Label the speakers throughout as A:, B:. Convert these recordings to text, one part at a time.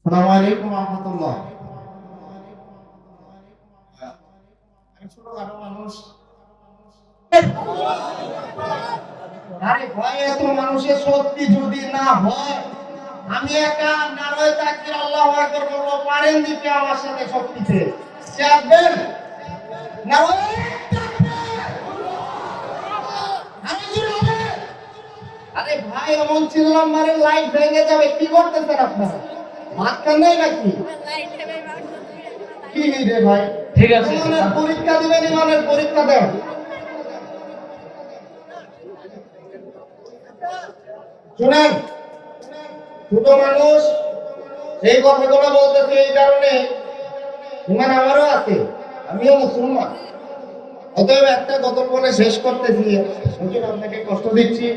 A: আসসালামু আলাইকুম রহমতুল্লাহ। আমি ছোটখাটো মানুষ। আরে ভাই, এত মানুষের শক্তি যদি না হয়, আমি একা নারায়ে তাকবীর আল্লাহু আকবার বলবো, পারেন দিতে আমার সাথে শক্তিতে চাপবেন। নারায়ে তাকবীর, আরে জোরে হবে। আরে ভাই, এমন চিল্লাম মারে লাইট ভেঙে যাবে। কি করতেছেন আপনারা? ভাত খান নাই নাকি? কি রে ভাই,
B: ঠিক আছে,
A: ইমানের পরীক্ষা দিবেন, ইমানের পরীক্ষা দেন। শুনেন, ছোট মানুষ এই কথাগুলো বলতেছে এই কারণে, ইমান আমারও আছে, আমিও মুসলমান। অতএব একটা গজল বলে শেষ করতেছি, হুজুর আপনাকে কষ্ট দিচ্ছি।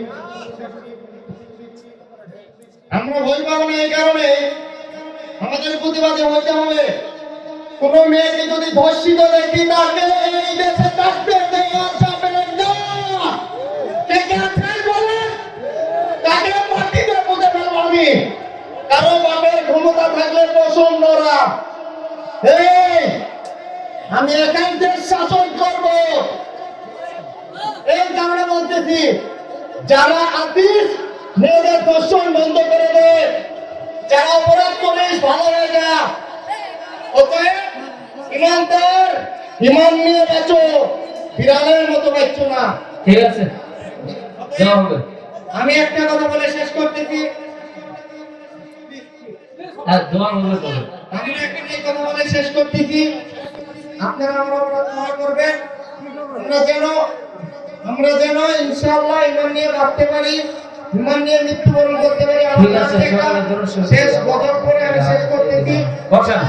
A: আমরা ভয় পাবো না, এই কারণে আমাদের প্রতিবাদে হতে হবে। কোন মেয়েকে যদি ধর্ষিত দেখি, তাকে এই দেশে থাকতে দেওয়া যাবে না। কে কে আছেন বলেন, তাকে মাটিতে পুঁতে ফেলবো আমি। কারো বাপের ক্ষমতা থাকলে প্রচন্ডরা, এই আমি একাই দেশ শাসন করব। এই কারণে বলতেছি, যারা আতিস মেয়েদের ধর্ষণ বন্ধ করে দে, যারা অপরাধ করিস ভালো হয়ে যা। অতএব ইমানদার, ইমান নিয়ে বাঁচো, বিড়ালের মতো বাঁচো না।
B: ঠিক আছে, দেওয়া হবে।
A: আমি একটা কথা বলে শেষ করতেছি,
B: আর দোয়া হবে তো।
A: আমি একটা কথা বলে শেষ করতেছি, আপনারা আমার উপর দোয়া করবেন। আমরা যেন ইনশাআল্লাহ ইমান নিয়ে ভাবতে পারি, ইমান নিয়ে মৃত্যুবরণ করতে পারি।
B: ঠিক আছে, সকালে ধরো
A: শেষ গজল করে আমি শেষ করতেছি।
B: বসেন।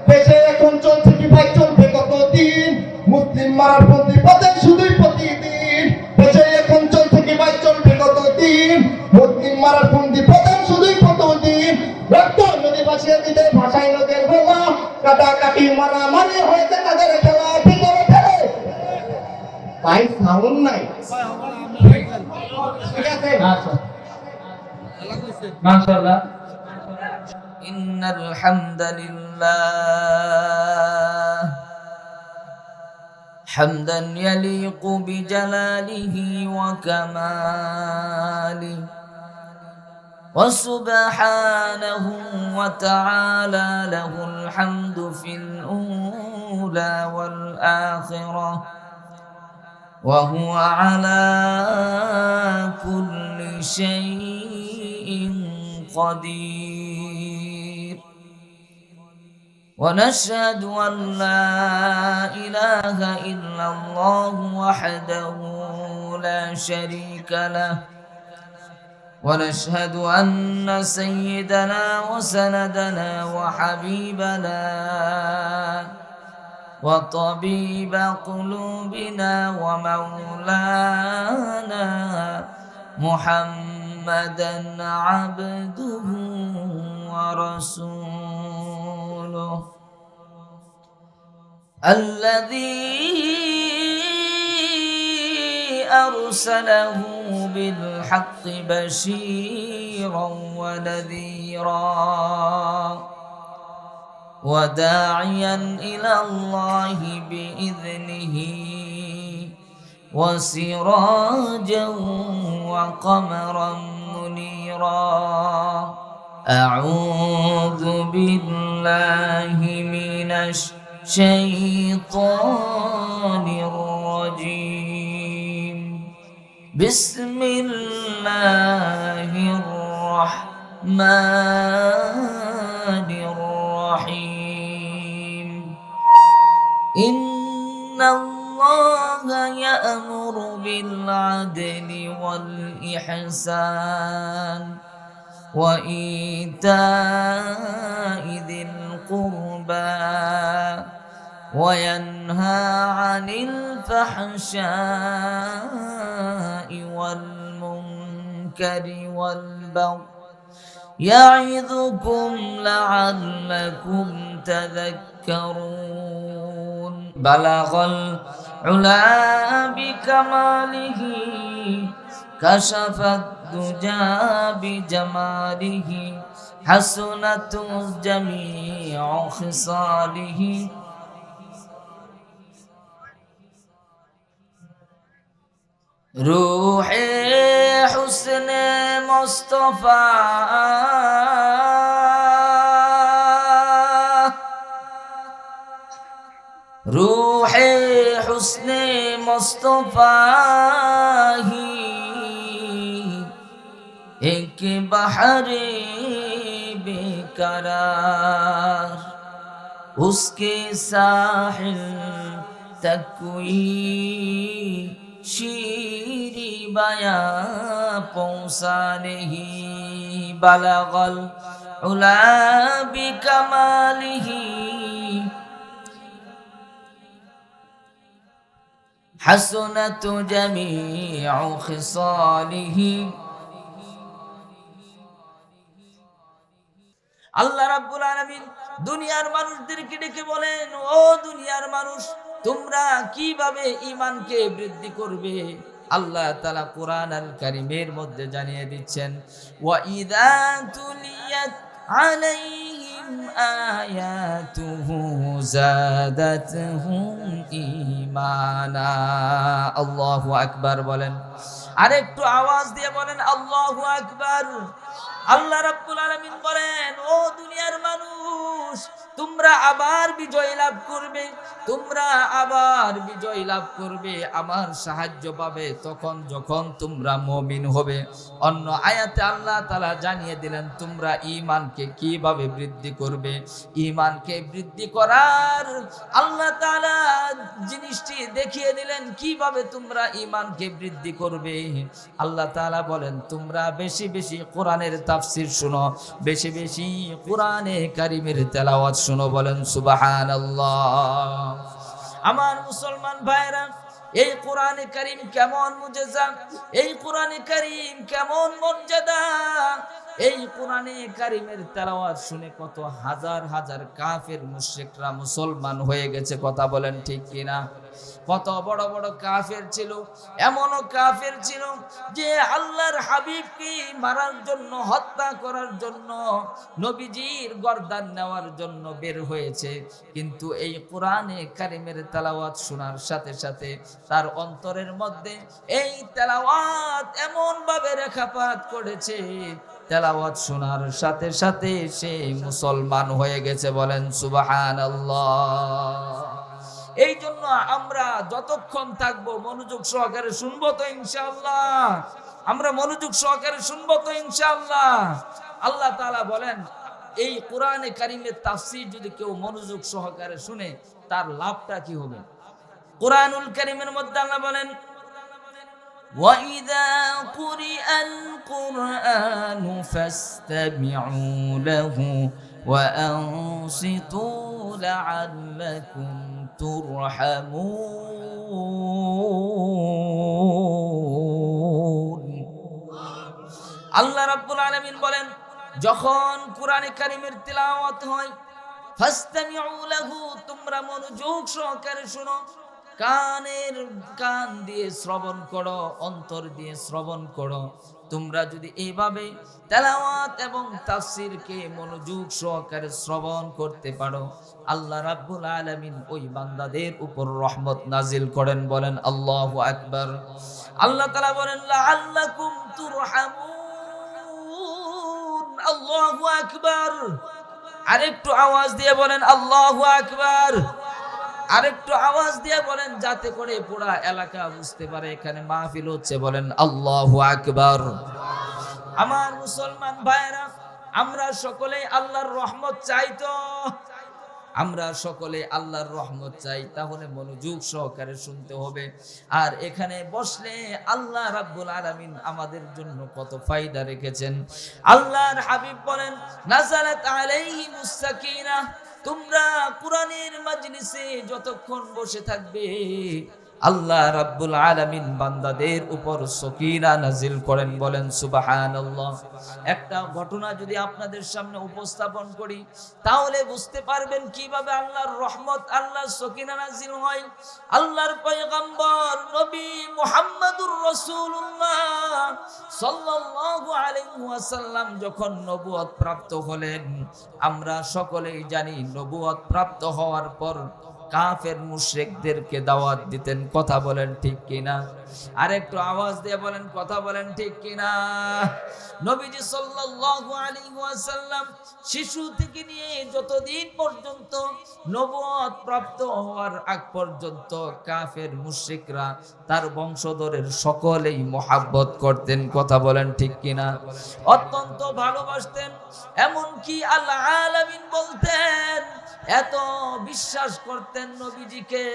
A: দেশে এখন চলছে কি ভাই, চলবে কতদিন? মুসলিম মারার পন্থী পথে শুধুই প্রতিদিন। দেশে এখন চলছে কি ভাই, চলবে কতদিন? মুসলিম মারার পন্থী পথে শুধুই প্রতিদিন। রক্ত নদী ভাসিয়ে দিতে ভাষায় নদের বেলা, কাটাকাটি মারামারি হয়েছে তাদের খেলা। ঠিক আছে ভাই, সাউন্ড নাই। ঠিক আছে,
B: আচ্ছা, মাশাআল্লাহ।
C: إن الحمد لله حمدا يليق بجلاله وكماله وسبحانه وتعالى له الحمد في الأولى والآخرة وهو على كل شيء قدير ونشهد أن لا إله إلا الله وحده لا شريك له ونشهد أن سيدنا وسندنا وحبيبنا وطبيب قلوبنا ومولانا محمدا عبده ورسوله الذي أرسله بالحق بشيرا ونذيرا وداعيا إلى الله بإذنه وسراجا وقمرا منيرا أعوذ بالله من الشيطان الرجيم بسم الله الرحمن الرحيم إن الله يأمر بالعدل والإحسان وإيتاء ذي القربى وينهى عن الفحشاء والمنكر والبغي يعظكم لعلكم تذكرون بلغ العلا بكماله كشف الدجى بجماله حسنت جميع خصاله روح حسن مصطفى روح حسن مصطفى ही एक बहर बेकरार उसके साहिल तक कोई शीरी बया पहुंचा नहीं बलगल उला बिकमालिही हसनत जमीउ खिसालिही আল্লাহ রাব্বুল আলামিন দুনিয়ার মানুষদেরকে ডেকে বলেন, ও দুনিয়ার মানুষ, তোমরা কিভাবে ঈমানকে বৃদ্ধি করবে? আল্লাহ তাআলা কোরআন আল কারীমের মধ্যে জানিয়ে দিচ্ছেন, ওয়া ইযা তুলিয়াত আলাইহিম আয়াতুহু যাদাতহুম ঈমানা। আল্লাহু আকবার বলেন, আরেকটু আওয়াজ দিয়ে বলেন আল্লাহু আকবার। আল্লাহ রাব্বুল আলামিন বলেন, ও দুনিয়ার মানুষ, তোমরা আবার বিজয় লাভ করবে, তোমরা আবার বিজয় লাভ করবে, আমার সাহায্য পাবে তখন যখন তোমরা মুমিন হবে। অন্য আয়াতে আল্লাহ তাআলা জানিয়ে দিলেন তোমরা ঈমানকে কিভাবে বৃদ্ধি করবে। ঈমানকে বৃদ্ধি করার আল্লাহ তাআলা জিনিসটি দেখিয়ে দিলেন কিভাবে তোমরা ঈমানকে বৃদ্ধি করবে। আল্লাহ তাআলা বলেন, তোমরা বেশি বেশি কোরআনের তাফসীর শুনো, বেশি বেশি কোরআনে কারীমের তেলাওয়াত শুনো। বলেন সুবহানাল্লাহ। আমার মুসলমান ভাইরা, এই কোরআনে কারীম কেমন মুজিজা, এই কোরআনে কারীম কেমন মর্যাদা, এই কোরআনে কারীমের তেলাওয়াত শুনে কত হাজার হাজার কাফের মুশরিকরা মুসলমান হয়ে গেছে। কথা বলেন ঠিক কিনা? কত বড় বড় কাফের ছিল, এমনও কাফের ছিল যে আল্লাহর হাবিবকে মারার জন্য, হত্যা করার জন্য, নবীজির গর্দান নেওয়ার জন্য বের হয়েছে। কিন্তু এই কোরআনে কারীমের তেলাওয়াত শোনার সাথে সাথে তার অন্তরের মধ্যে এই তেলাওয়াত এমন ভাবে রেখাপাত করেছে, তেলাওয়াত শোনার সাথে সাথে সে মুসলমান হয়ে গেছে। বলেন সুবহানাল্লাহ। এই জন্য আমরা যতক্ষণ থাকবো মনোযোগ সহকারে শুনবো তো ইনশাআল্লাহ, আমরা মনোযোগ সহকারে শুনবো তো ইনশাআল্লাহ। আল্লাহ তাআলা বলেন, এই কোরআনে কারীমের তাফসীর যদি কেউ মনোযোগ সহকারে শুনে তার লাভটা কি হবে? কোরআনুল কারীমের মধ্যে আল্লাহ বলেন, وَإِذَا قُرِئَ الْقُرْآنُ فَاسْتَمِعُوا لَهُ وَأَنصِتُوا لَعَلَّكُمْ তুরহামুন। আল্লাহ রাব্বুল আলামিন বলেন, যখন কোরআনে কারীমের তেলাওয়াত হয়, ফাসতামিউ লাহু, তোমরা মনোযোগ সহকারে শোনো, কান দিয়ে শ্রবণ করো, অন্তর দিয়ে শ্রবণ করো। তোমরা যদি এইভাবে তেলাওয়াত এবং তাফসীরকে মনোযোগ সহকারে শ্রবণ করতে পারো, আল্লাহ রাব্বুল আলামিন ওই বান্দাদের উপর রহমত নাজিল করেন। বলেন আল্লাহু আকবার। আল্লাহ তাআলা বলেন, লাআল্লাকুম তুরহামুন। আল্লাহু আকবার। আরেকটু আওয়াজ দিয়ে বলেন আল্লাহু আকবার। আরেকটু আওয়াজ দিয়ে বলেন, যাতে করে পুরা এলাকা বুঝতে পারে এখানে মাহফিল হচ্ছে। বলেন আল্লাহু আকবার। আমার মুসলমান ভাইরা, আমরা সকলে আল্লাহর রহমত চাই তো? আমরা সকলে আল্লাহর রহমত চাই, তাহলে মনোযোগ সহকারে শুনতে হবে। আর এখানে বসলে আল্লাহ রাব্বুল আলামিন আমাদের জন্য কত ফায়দা রেখেছেন। আল্লাহর হাবিব বলেন, নাযালাত আলাইহিমুস সাকিনাহ, তোমরা কোরআনের মাজলিসে যতক্ষণ বসে থাকবে আল্লাহ রাব্বুল আলামিন বান্দাদের উপর সকিনা নাজিল করেন, বলেন সুবহানাল্লাহ। একটা ঘটনা যদি আপনাদের সামনে উপস্থাপন করি তাহলে বুঝতে পারবেন কিভাবে আল্লাহর রহমত, আল্লাহর সকিনা নাজিল হয়। আল্লাহর পয়গম্বর নবী মুহাম্মদুর রাসূলুল্লাহ সাল্লাল্লাহু আলাইহি ওয়াসাল্লাম যখন নবুয়ত প্রাপ্ত হলেন, আমরা সকলেই জানি নবুয়ত প্রাপ্ত হওয়ার পর কাফের মুশরিকদেরকে দাওয়াত দিতেন। কথা বলেন ঠিক কিনা? আর একটু আওয়াজ দিয়ে বলেন, কথা বলেন ঠিক কিনা? নবীজি সাল্লাল্লাহু আলাইহি ওয়াসাল্লাম শিশু থেকে নিয়ে যতদিন পর্যন্ত নবুয়ত প্রাপ্ত হওয়ার আগ পর্যন্ত কাফের মুশরিকরা তার বংশধরের সকলেই মহব্বত করতেন। কথা বলেন ঠিক কিনা? অত্যন্ত ভালোবাসতেন। এমনকি আল্লাহ আলামিন বলতেন, এত বিশ্বাস করতেন নবীজিকে,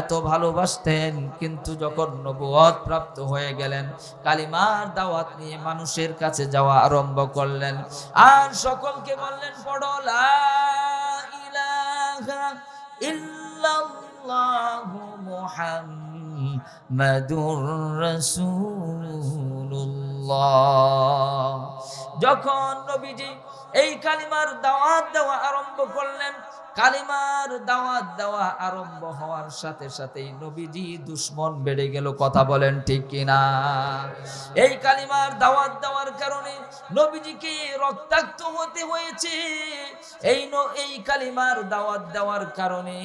C: এত ভালোবাসতেন। কিন্তু যখন নবুয়ত প্রাপ্ত হয়ে গেলেন, কালিমার দাওয়াত নিয়ে মানুষের কাছে যাওয়া আরম্ভ করলেন, আর সকলকে বললেন, পড়ো লা ইলাহা ইল্লাল্লাহু মুহাম্মাদুর রাসূলুল্লাহ। যখন নবীজি এই কালিমার দাওয়াত দেওয়া আরম্ভ করলেন, কালিমার দাওয়াত দেওয়া আরম্ভ হওয়ার সাথে সাথেই নবীজি দুশ্মন বেড়ে গেল। কথা বলেন ঠিক কিনা? এই কালিমার দাওয়াত দেওয়ার কারণে নবীজিকে রক্তাক্ত হতে হয়েছে। এই কালিমার দাওয়াত দেওয়ার কারণে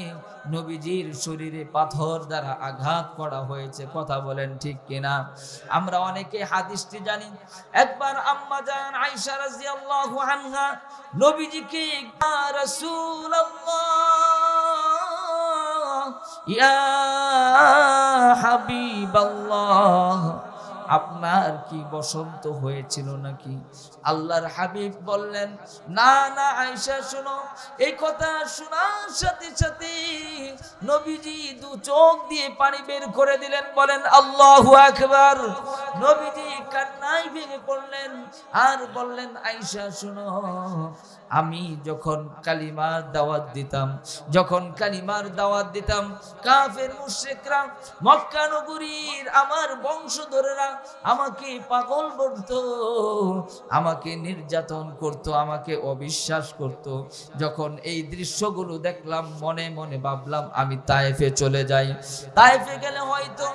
C: নবীজির শরীরে পাথর দ্বারা আঘাত করা হয়েছে। কথা বলেন ঠিক কিনা? আমরা অনেকে হাদিসটি জানি। একবার আম্মা জান আয়েশা রাদিয়াল্লাহু আনহা নবীজিকে, ইয়া রাসূলুল্লাহ, ইয়া হাবিবাল্লাহ, আপনার কি বসন্ত হয়েছিল নাকি? আল্লাহর হাবিব বললেন, না না আয়েশা শোনো। এই কথা শোনার সাথে সাথে নবীজি দু চোখ দিয়ে পানি বের করে দিলেন। বলেন আল্লাহু আকবার। নবীজি কান্নায় ভেঙে পড়লেন আর বললেন, আয়েশা শোনো, আমি যখন কালিমার দাওয়াত দিতাম, কাফের মুশরিকরা, মক্কা নগরীর আমার বংশধরেরা আমাকে পাগল বলতো, আমাকে নির্যাতন করত, আমাকে অবিশ্বাস করত। যখন এই দৃশ্যগুলো দেখলাম, মনে মনে ভাবলাম আমি তায়েফে চলে যাই। তায়েফে গেলে হয়তো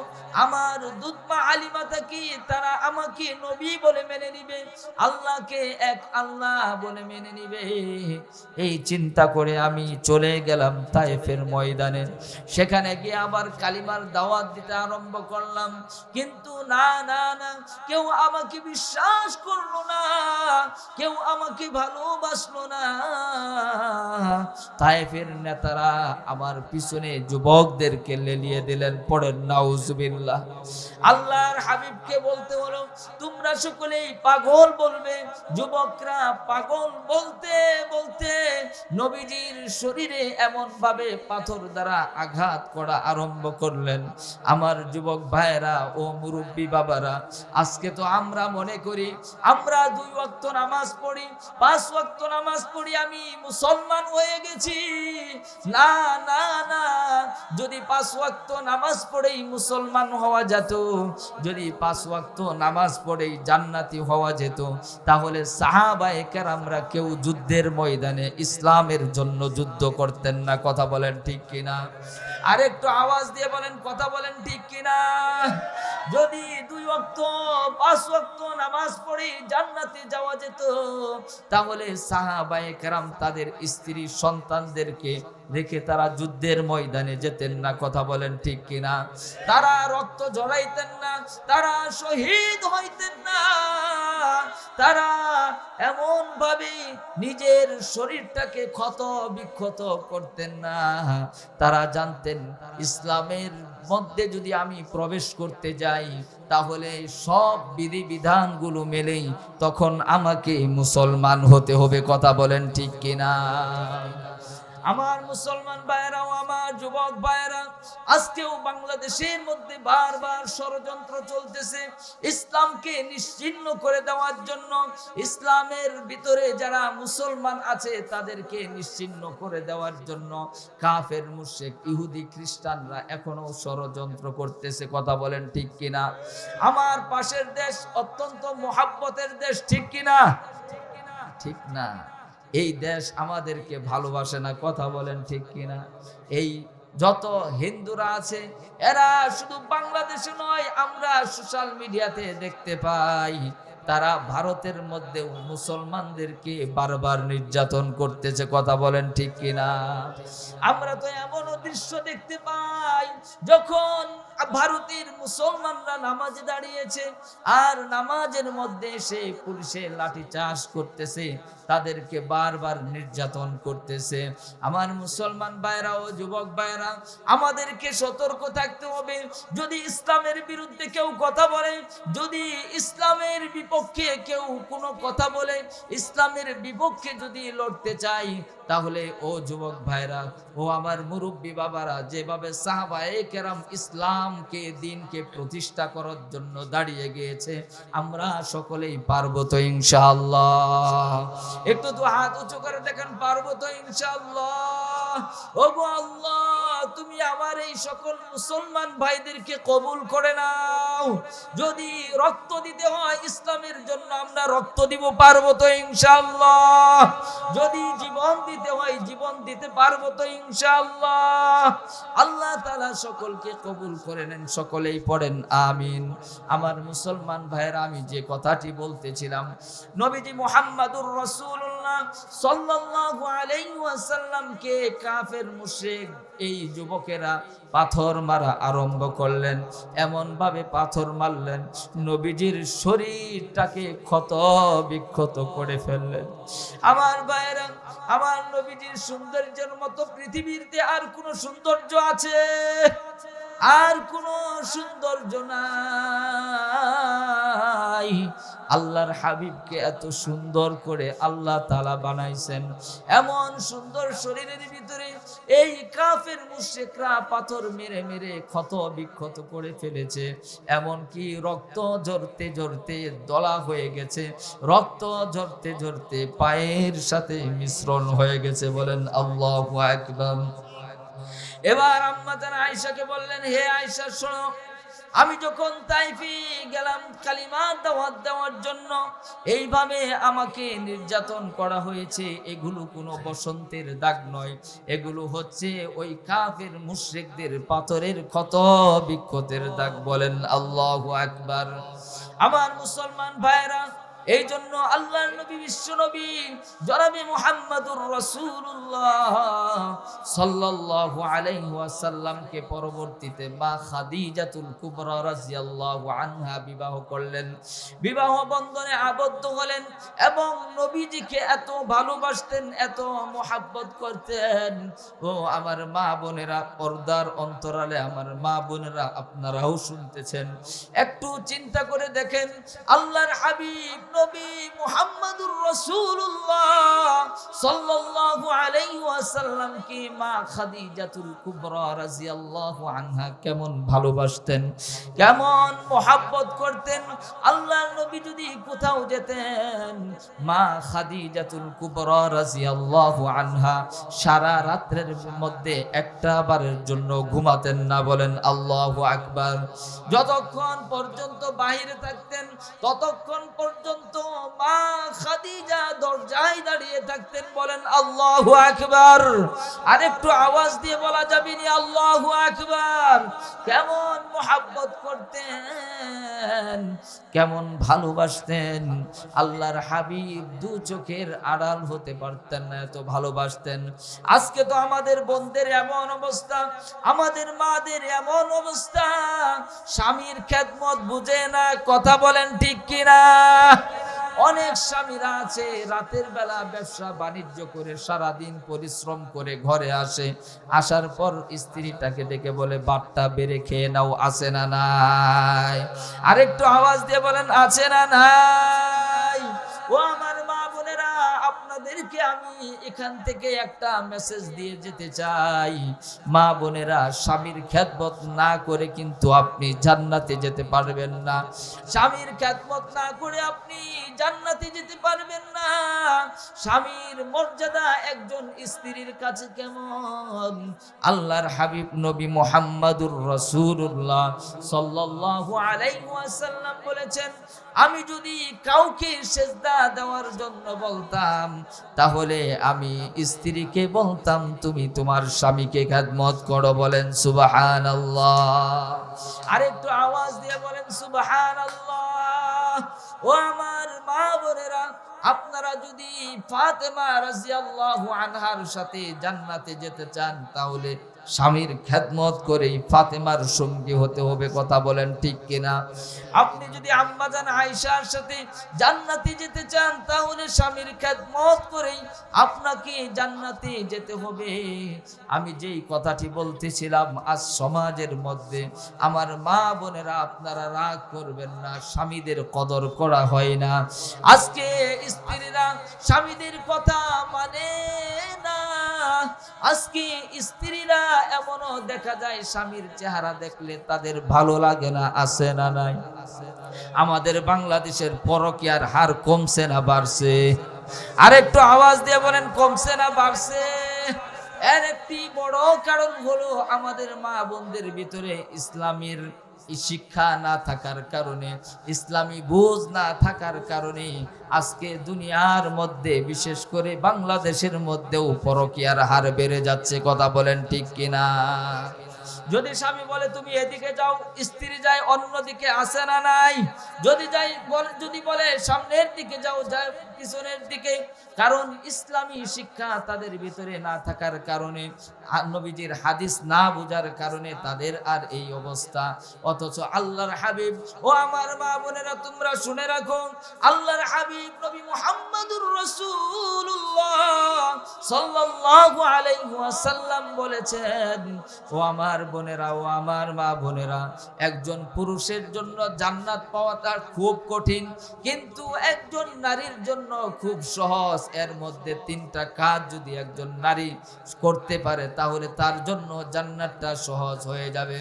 C: আমার দুধমা আলিমা থাকি, তারা আমাকে নবী বলে মেনে নিবে, আল্লাহকে এক আল্লাহ বলে মেনে নিবে। এই চিন্তা করে আমি চলে গেলাম তায়েফের ময়দানে। সেখানে গিয়ে আবার কালিমার দাওয়াত দিতে আরম্ভ করলাম। কিন্তু না না না, কেউ আমাকে বিশ্বাস করলো না, কেউ আমাকে ভালোবাসলো না। তায়েফের নেতারা আমার পিছনে যুবকদেরকে লেলিয়ে দিলেন। পড়েন নাউজুবিল্লাহ। আল্লাহর হাবিবকে বলতে হলো, তোমরা সকলেই পাগল বলবে। যুবকরা পাগল বলতে বলতে নবীজির শরীরে এমন ভাবে পাথর দ্বারা আঘাত করা আরম্ভ করলেন। আমার যুবক ভাইয়েরা ও মুরব্বী বাবারা, আজকে তো আমরা মনে করি আমরা 2 ওয়াক্ত নামাজ পড়ি, 5 ওয়াক্ত নামাজ পড়ি, আমি মুসলমান হয়ে গেছি। না না না, যদি 5 ওয়াক্ত নামাজ পড়েই মুসলমান হওয়া যেত, যদি 5 ওয়াক্ত নামাজ পড়েই জান্নাতি হওয়া যেত, তাহলে সাহাবায়ে কেরামরা কেউ যুদ্ধের ময়দানে ইসলামের জন্য যুদ্ধ করতেন না। কথা বলেন ঠিক কিনা? আরেকটু আওয়াজ দিয়ে বলেন, কথা বলেন ঠিক কিনা? যদি 2 ওয়াক্ত 5 ওয়াক্ত নামাজ পড়ে জান্নাতে যাওয়া যেত, তাহলে সাহাবায়ে কেরাম তাদের স্ত্রী সন্তানদেরকে রেখে তারা যুদ্ধের ময়দানে যেতেন না। কথা বলেন ঠিক কিনা? তারা রক্ত ঝরাইতেন না, তারা শহীদ হইতেন না, তারা এমন ভাবে নিজের শরীরটাকে ক্ষত বিক্ষত করতেন না। তারা জানতেন ইসলামের মধ্যে যদি আমি প্রবেশ করতে যাই, তাহলে সব বিধিবিধানগুলো মেলেই তখন আমাকে মুসলমান হতে হবে। কথা বলেন ঠিক কিনা? আমার মুসলমান ভাইয়েরাও, আমার যুবক ভাইয়েরা, আজকেও বাংলাদেশের মধ্যে বারবার ষড়যন্ত্র চলতেছে ইসলামকে নিশ্চিহ্ন করে দেওয়ার জন্য। ইসলামের ভিতরে যারা মুসলমান আছে তাদেরকে নিশ্চিহ্ন করে দেওয়ার জন্য কাফের মুশরিক ইহুদি খ্রিস্টানরা এখনো ষড়যন্ত্র করতেছে। কথা বলেন ঠিক কিনা? আমার পাশের দেশ অত্যন্ত মহাব্বতের দেশ, ঠিক কিনা? ঠিক না? এই দেশ আমাদেরকে ভালোবাসে না। কথা বলেন ঠিক কিনা? এই যত হিন্দুরা আছে এরা শুধু বাংলাদেশে নয়, আমরা সোশ্যাল মিডিয়াতে দেখতে পাই তারা ভারতের মধ্যেও মুসলমানদেরকে বারবার নির্যাতন করতেছে। কথা বলেন ঠিক কিনা? আমরা তো এমনও দৃশ্য দেখতে পাই যখন ভারতের মুসলমানরা নামাজে দাঁড়িয়েছে আর নামাজের মধ্যে এসে পুলিশে লাঠি চার্জ করতেছে, তাদেরকে বারবার নির্যাতন করতেছে। আমার মুসলমান ভাইরা ও যুবক ভাইরা, আমাদেরকে সতর্ক থাকতে হবে। যদি ইসলামের বিরুদ্ধে কেউ কথা বলে, যদি ইসলামের বিপক্ষে কেউ কোনো কথা বলে, ইসলামের বিপক্ষে যদি লড়তে চাই, তাহলে ও যুবক ভাইরা ও আমার মুরব্বী বাবারা, যেভাবে সাহাবায়ে কেরাম ইসলামকে দ্বীনকে প্রতিষ্ঠা করার জন্য দাঁড়িয়ে গিয়েছে, আমরা সকলেই পারবো তো ইনশাআল্লাহ? একটু তো হাত উঁচু করে দেখেন, পারবো তো ইনশাআল্লাহ? ওগো আল্লাহ, তুমি আমার এই সকল মুসলমান ভাইদেরকে কবুল করে নাও। যদি রক্ত দিতে হয় ইসলামের জন্য আমরা রক্ত দিব, পারবো তো ইনশাআল্লাহ? যদি জীবন দিতে হয় জীবন দিতে পারবো তো ইনশাআল্লাহ? আল্লাহ তাআলা সকলকে কবুল করে নেন। সকলেই পড়েন আমিন। আমার মুসলমান ভাইরা, আমি যে কথাটি বলতেছিলাম, নবীজি মুহাম্মাদুর রাসূলুল্লাহ সাল্লাল্লাহু আলাইহি ওয়াসাল্লামকে কাফের মুশরিক এই যুবকেরা পাথর মারা আরম্ভ করলেন। এমন ভাবে পাথর মারলেন নবীজির শরীরটাকে ক্ষত বিক্ষত করে ফেললেন। আমার ভাইরা, আমার নবীজির সৌন্দর্যের মতো পৃথিবীতে আর কোন সৌন্দর্য আছে? আর কোন সৌন্দর্য নাই। আল্লাহর হাবিবকে এত সুন্দর করে আল্লাহ তাআলা বানাইছেন, এমন সুন্দর শরীরের ভিতরে এই কাফের মুশরিকরা পাথর মেরে মেরে ক্ষত বিক্ষত করে ফেলেছে। এমন কি রক্ত ঝরতে ঝরতে দলা হয়ে গেছে, রক্ত ঝরতে ঝরতে পায়ের সাথে মিশ্রণ হয়ে গেছে। বলেন আল্লাহু আকবার। এবার আম্মা জান আয়েশাকে বললেন, হে আয়েশা শোনো, আমি যখন তাইফে গেলাম কালিমা দাওয়াত দেওয়ার জন্য, এইভাবে আমাকে নির্যাতন করা হয়েছে। এগুলো কোনো বসন্তের দাগ নয়, এগুলো হচ্ছে ওই কাফের মুশরিকদের পাথরের ক্ষত বিক্ষতের দাগ। বলেন আল্লাহু আকবার। আমার মুসলমান ভাইরা, এই জন্য আল্লাহর নবী বিশ্ব নবী জনাবে মুহাম্মাদুর রাসূলুল্লাহ সাল্লাল্লাহু আলাইহি ওয়াসাল্লামকে পরবর্তীতে মা খাদিজাতুল কুবরা রাদিয়াল্লাহু আনহা বিবাহ করলেন। বিবাহ বন্ধনে আবদ্ধ হলেন এবং নবীজিকে এত ভালোবাসতেন, এত মহব্বত করতেন। ও আমার মা বোনেরা, পর্দার অন্তরালে আমার মা বোনেরা, আপনারাও শুনতেছেন, একটু চিন্তা করে দেখেন, আল্লাহর হাবিব নবী মুহাম্মাদুর রাসূলুল্লাহ সাল্লাল্লাহু আলাইহি ওয়াসাল্লাম কি মা খাদিজাতুল কুবরা রাদিয়াল্লাহু আনহা কেমন ভালোবাসতেন, কেমন মহব্বত করতেন। আল্লাহর নবী যদি কোথাও যেতেন, মা খাদিজাতুল কুবরা রাদিয়াল্লাহু আনহা সারা রাতের মধ্যে একটা বারের জন্য ঘুমাতেন না। বলেন আল্লাহু আকবার। যতক্ষণ পর্যন্ত বাইরে থাকতেন ততক্ষণ পর্যন্ত মা খাদিজা দরজায় দাঁড়িয়ে থাকতেন। বলেন আল্লাহু আকবার। আর একটু আওয়াজ দিয়ে বলা যাবে না আল্লাহু আকবার? কেমন মহব্বত করতেন, কেমন ভালোবাসতেন। আল্লাহর হাবিব দু চোখের আড়াল হতে পারতেন না, এত ভালোবাসতেন। আজকে তো আমাদের বোনদের এমন অবস্থা, আমাদের মাদের এমন অবস্থা, স্বামীর খেদমত বুঝে না। কথা বলেন ঠিক কিনা? অনেক স্বামীরা আছে রাতের বেলা ব্যবসা বাণিজ্য করে সারাদিন পরিশ্রম করে ঘরে আসে, আসার পর স্ত্রীটাকে ডেকে বলে, বাটটা বেড়ে খেয়ে নাও। আছে না নাই? আরেকটু আওয়াজ দিয়ে বলেন আছে না নাই? ও আমার মা বোনেরা, আপনার আপনাদেরকে আমি এখান থেকে একটা মেসেজ দিয়ে যেতে চাই, মা বোনেরা, স্বামীর খেদমত না করে কিন্তু আপনি জান্নাতে যেতে পারবেন না। স্বামীর খেদমত না করে আপনি জান্নাতে যেতে পারবেন না। স্বামীর মর্যাদা একজন স্ত্রীর কাছে কেমন, আল্লাহর হাবিব নবী মুহাম্মদুর রাসূলুল্লাহ সাল্লাল্লাহু আলাইহি ওয়াসাল্লাম বলেছেন, আমি যদি কাউকে সেজদা দেওয়ার জন্য বলতাম, তাহলে আমি স্ত্রীকে বলতাম তুমি তোমার স্বামীকে খেদমত করো। বলেন সুবহানাল্লাহ। আরেকটু আওয়াজ দিয়ে বলেন সুবহানাল্লাহ। ও আমার মা বোনেরা, আপনারা যদি ফাতেমা রাদিয়াল্লাহু আনহার সাথে জান্নাতে যেতে চান, তাহলে স্বামীর খেদমত করেই ফাতেমার সঙ্গী হতে হবে। কথা বলেন ঠিক কিনা? আপনি যদি আম্মাজান আয়েশার সাথে জান্নাতে যেতে চান, তাহলে স্বামীর খেদমত করেই আপনাকে জান্নাতে যেতে হবে। আমি যেই কথাটি বলতেছিলাম, আজ সমাজের মধ্যে আমার মা বোনেরা, আপনারা রাগ করবেন না, স্বামীদের কদর করা হয় না। আজকে স্ত্রীরা স্বামীদের কথা মানে না। আজকে স্ত্রীরা এমনও দেখা যায়, স্বামীর চেহারা দেখলে তাদের ভালো লাগে না। আছে না নাই? আমাদের বাংলাদেশের পরকীয়ার হার কমছে না বাড়ছে? আর একটু আওয়াজ দিয়ে বলেন, কমছে না বাড়ছে? এর একটি বড় কারণ হলো আমাদের মা বোনদের ভিতরে ইসলামের শিক্ষা না থাকার কারণে, ইসলামী বুঝ না থাকার কারণে আজকে দুনিয়ার মধ্যে, বিশেষ করে বাংলাদেশের মধ্যেও পরকীয়ার হার বেড়ে যাচ্ছে। কথা বলেন ঠিক কিনা? যদি স্বামী বলে তুমি এদিকে যাও, স্ত্রী যায় অন্যদিকে। আসে না নাই? যদি বলে সামনের দিকে যাও, যায় পিছনের দিকে। কারণ ইসলামী শিক্ষা তাদের ভিতরে না থাকার কারণে, নবীজির হাদিস না বুঝার কারণে তাদের আর এই অবস্থা। অথচ আল্লাহর হাবিব, ও আমার মা বোনেরা তোমরা শুনে রাখো, আল্লাহর হাবিব নবী মুহাম্মদুর রাসূলুল্লাহ সাল্লাল্লাহু আলাইহি ওয়াসাল্লাম বলেছেন, ও আমার বোনেরা, ও আমার মা বোনেরা, একজন পুরুষের জন্য জান্নাত পাওয়াটা খুব কঠিন, কিন্তু একজন নারীর জন্য খুব সহজ। এর মধ্যে 3টা কাজ যদি একজন নারী করতে পারে, তাহলে তার জন্য জান্নাতটা সহজ হয়ে যাবে।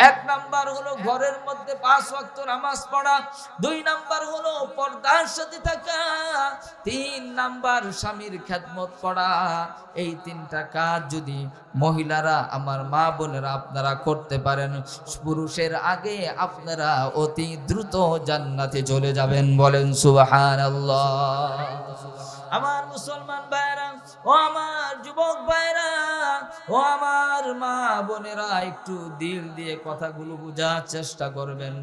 C: 1 নাম্বার হলো ঘরের মধ্যে 5 ওয়াক্ত নামাজ পড়া, 2 নাম্বার হলো পর্দার সাথে থাকা, 3 নাম্বার স্বামীর খেদমত করা। এই 3টা কাজ যদি মহিলারা, আমার মা বোনেরা, আপনারা করতে পারেন, পুরুষের আগে আপনারা অতি দ্রুত জান্নাতে চলে যাবেন। বলেন সুবহানাল্লাহ। আমার মুসলমান ভাইরা, ও আমার যুবক ভাইরা, ও আমার মা বোনেরা, একটু দিল দিয়ে কথাগুলো বোঝার চেষ্টা করবেন।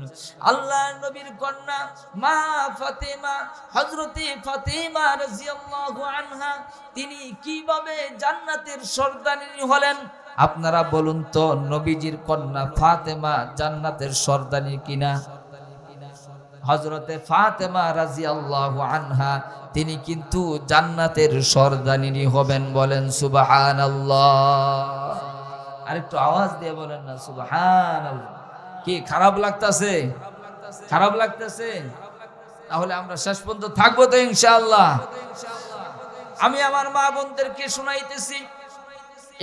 C: আল্লাহর নবীর কন্যা মা ফাতেমা, হযরতে ফাতেমা রাদিয়াল্লাহু আনহা, তিনি কিভাবে জান্নাতের সর্দারিনী হলেন? আপনারা বলুন তো, নবীজির কন্যা ফাতেমা জান্নাতের সর্দারিনী কিনা? হযরতে ফাতেমা রাদিয়াল্লাহু আনহা, তিনি কিন্তু জান্নাতের সর্দারিনী হবেন। বলেন সুবহানাল্লাহ। আরেকটু আওয়াজ দিয়ে বলেন না সুবহানাল্লাহ। কি খারাপ লাগতেছে? খারাপ লাগতেছে? তাহলে আমরা শেষ পর্যন্ত থাকবো তো ইনশাআল্লাহ। আমি আমার মা বোনদেরকে শোনাইতেছি,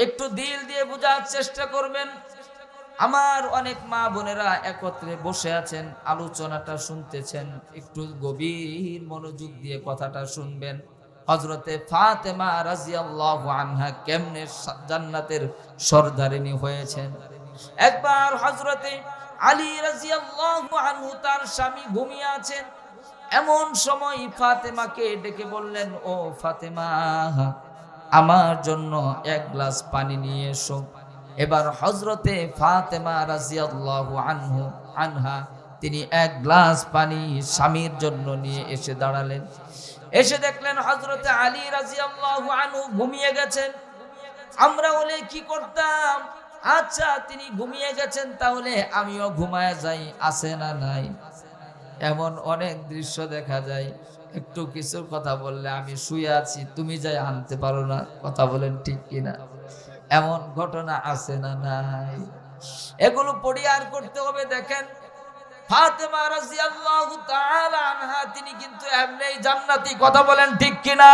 C: একটু দিল দিয়ে বোঝার চেষ্টা করবেন। আমার অনেক মা বোনেরা একত্রে বসে আছেন, আলোচনাটা শুনতেছেন, একটু গভীর মনোযোগ দিয়ে কথাটা শুনবেন। হযরতে ফাতেমা রাদিয়াল্লাহু আনহা কেমনে জান্নাতের সর্দারিনী হয়েছেন? একবার হযরতে আলী রাদিয়াল্লাহু আনহু, তার স্বামী ঘুমিয়ে আছেন। এমন সময় ফাতেমাকে ডেকে বললেন, ও ফাতেমা, আমার জন্য 1 গ্লাস পানি নিয়ে এসো। এবার হযরতে ফাতেমা রাদিয়াল্লাহু আনহা, তিনি 1 গ্লাস পানি স্বামীর জন্য নিয়ে এসে দাঁড়ালেন। এসে দেখলেন হযরতে আলী রাদিয়াল্লাহু আনহু ঘুমিয়ে গেছেন। আমরা হলে কি করতাম? আচ্ছা, তিনি ঘুমিয়ে গেছেন, তাহলে আমিও ঘুমায় যাই। আছে না নাই? এমন অনেক দৃশ্য দেখা যায়। একটু কিছু কথা বললে, আমি শুয়ে আছি, তুমি যাই আনতে পারো না। কথা বলেন ঠিক কিনা? এমন ঘটনা আছে না নাই? এগুলো পরিহার করতে হবে। দেখেন, ফাতেমা রাদিয়াল্লাহু তাআলা আনহা, তিনি কিন্তু এমনি জান্নাতি। কথা বলেন ঠিক কিনা?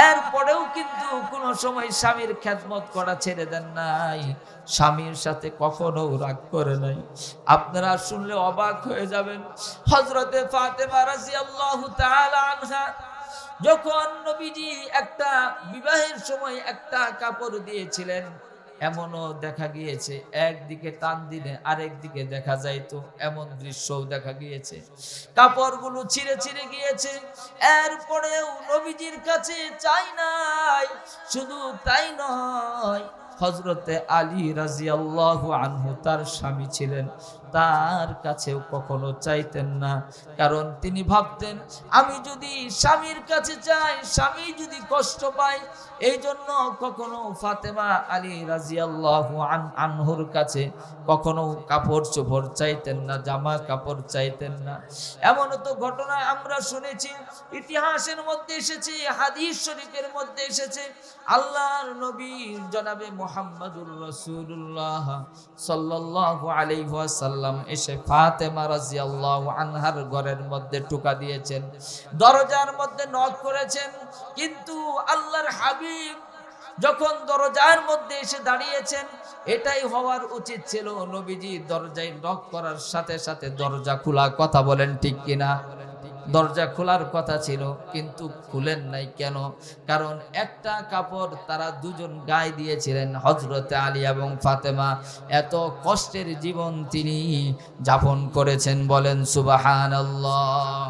C: এরপরেও কিন্তু কোনো সময় স্বামীর খেদমত করা ছেড়ে দেন নাই, স্বামীর সাথে কখনো রাগ করে নাই। আপনারা শুনলে অবাক হয়ে যাবেন, হযরতে ফাতেমা রাদিয়াল্লাহু তাআলা আনহা যখন নবীজি একটা বিবাহের সময় একটা কাপড় দিয়েছিলেন, এমনও দেখা গিয়েছে একদিকে টান দিলে আরেক দিকে দেখা যাইতো, এমন দৃশ্যও দেখা গিয়েছে। কাপড়গুলো ছিঁড়ে ছিঁড়ে গিয়েছে, এরপরেও নবীজির কাছে চাই নাই। শুধু তাই নয়, হযরতে আলী রাদিয়াল্লাহু আনহু তার স্বামী ছিলেন, তার কাছেও কখনো চাইতেন না। কারণ তিনি ভাবতেন, আমি যদি স্বামীর কাছে চাই, স্বামী যদি কষ্ট পায়, এই জন্য কখনো ফাতেমা আলী রাদিয়াল্লাহু আনহুর কাছে কখনো কাপড় চোপড় চাইতেন না, জামা কাপড় চাইতেন না। এমন তো ঘটনা আমরা শুনেছি, ইতিহাসের মধ্যে এসেছে, হাদিস শরীফের মধ্যে এসেছে। আল্লাহর নবী জনাবে মুহাম্মদুর রাসূলুল্লাহ সাল্লাল্লাহু আলাইহি ওয়াসাল্লাম এসে ফাতেমা রাদিয়াল্লাহু আনহার ঘরের মধ্যে টোকা দিয়েছেন, দরজার মধ্যে নক করেছেন। কিন্তু আল্লাহর হাবিব যখন দরজার মধ্যে এসে দাঁড়িয়েছেন, এটাই হওয়ার উচিত ছিল, নবীজি দরজায় নক করার সাথে সাথে দরজা খোলা। কথা বলেন ঠিক কিনা? দরজা খোলার কথা ছিল, কিন্তু খুলেন নাই। কেন? কারণ একটা কাপড় তারা দুজন গায়ে দিয়েছিলেন, হযরতে আলী এবং ফাতেমা। এত কষ্টের জীবন তিনি যাপন করেছেন, বলেন সুবহানাল্লাহ।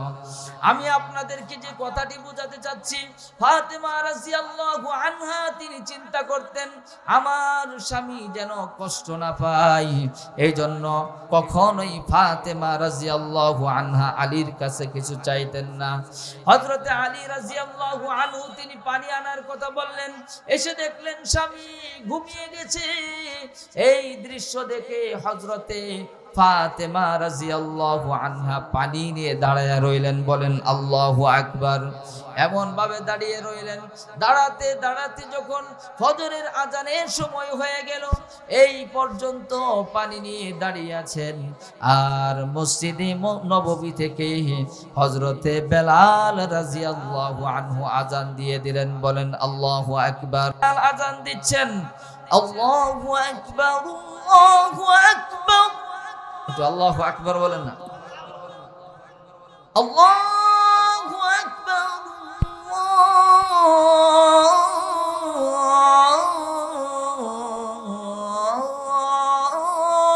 C: আমি আপনাদেরকে যে কথাটি বোঝাতে চাচ্ছি, ফাতেমা রাদিয়াল্লাহু আনহা তিনি চিন্তা করতেন, আমার স্বামী যেন কষ্ট না পায়। এই জন্য কখনোই ফাতেমা রাদিয়াল্লাহু আনহা আলীর কাছে কিছু চাইতেন না। হযরতে আলী রাদিয়াল্লাহু আনহু তিনি পানি আনার কথা বললেন, এসে দেখলেন স্বামী ঘুমিয়ে গেছে। এই দৃশ্য দেখে হযরতে ফাতেমা রাদিয়াল্লাহু আনহা পানি নিয়ে দাঁড়ায় রইলেন, বলেন আল্লাহু আকবার। এমন ভাবে দাঁড়িয়ে রইলেন, দাঁড়াতে দাঁড়াতে যখন ফজরের আজানের সময় হয়ে গেল, এই পর্যন্ত পানি নিয়ে দাঁড়িয়ে আছেন। আর মসজিদে নববী থেকে হযরতে বেলাল রাদিয়াল্লাহু আনহু আজান দিয়ে দিলেন, বলেন আল্লাহু আকবার। আজান দিচ্ছেন, আল্লাহু আকবার, আল্লাহু আকবার। একটু আল্লাহু আকবার বলেন না। আল্লাহু আকবার,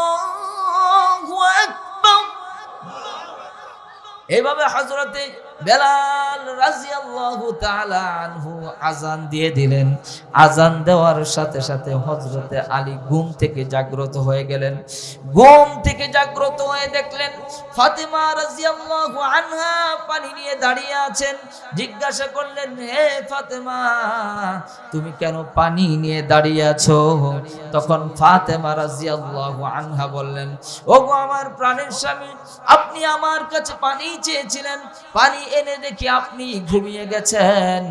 C: আল্লাহু আকবার। এইভাবে হযরতে বেলাল রাদিয়াল্লাহু তাআলা আনহু আজান দিয়ে দিলেন। আজান দেওয়ার সাথে সাথে হযরতে আলী ঘুম থেকে জাগ্রত হয়ে গেলেন। ঘুম থেকে জাগ্রত হয়ে দেখলেন ফাতেমা রাদিয়াল্লাহু আনহা পানি নিয়ে দাঁড়িয়ে আছেন। জিজ্ঞাসা করলেন, হে ফাতেমা, তুমি কেন পানি নিয়ে দাঁড়িয়ে আছো? তখন ফাতেমা রাদিয়াল্লাহু আনহা বললেন, ওগো আমার প্রাণের স্বামী, আপনি আমার কাছে পানি চেয়েছিলেন, পানি এনে দেখি আপনি ঘুমিয়ে গেছেন।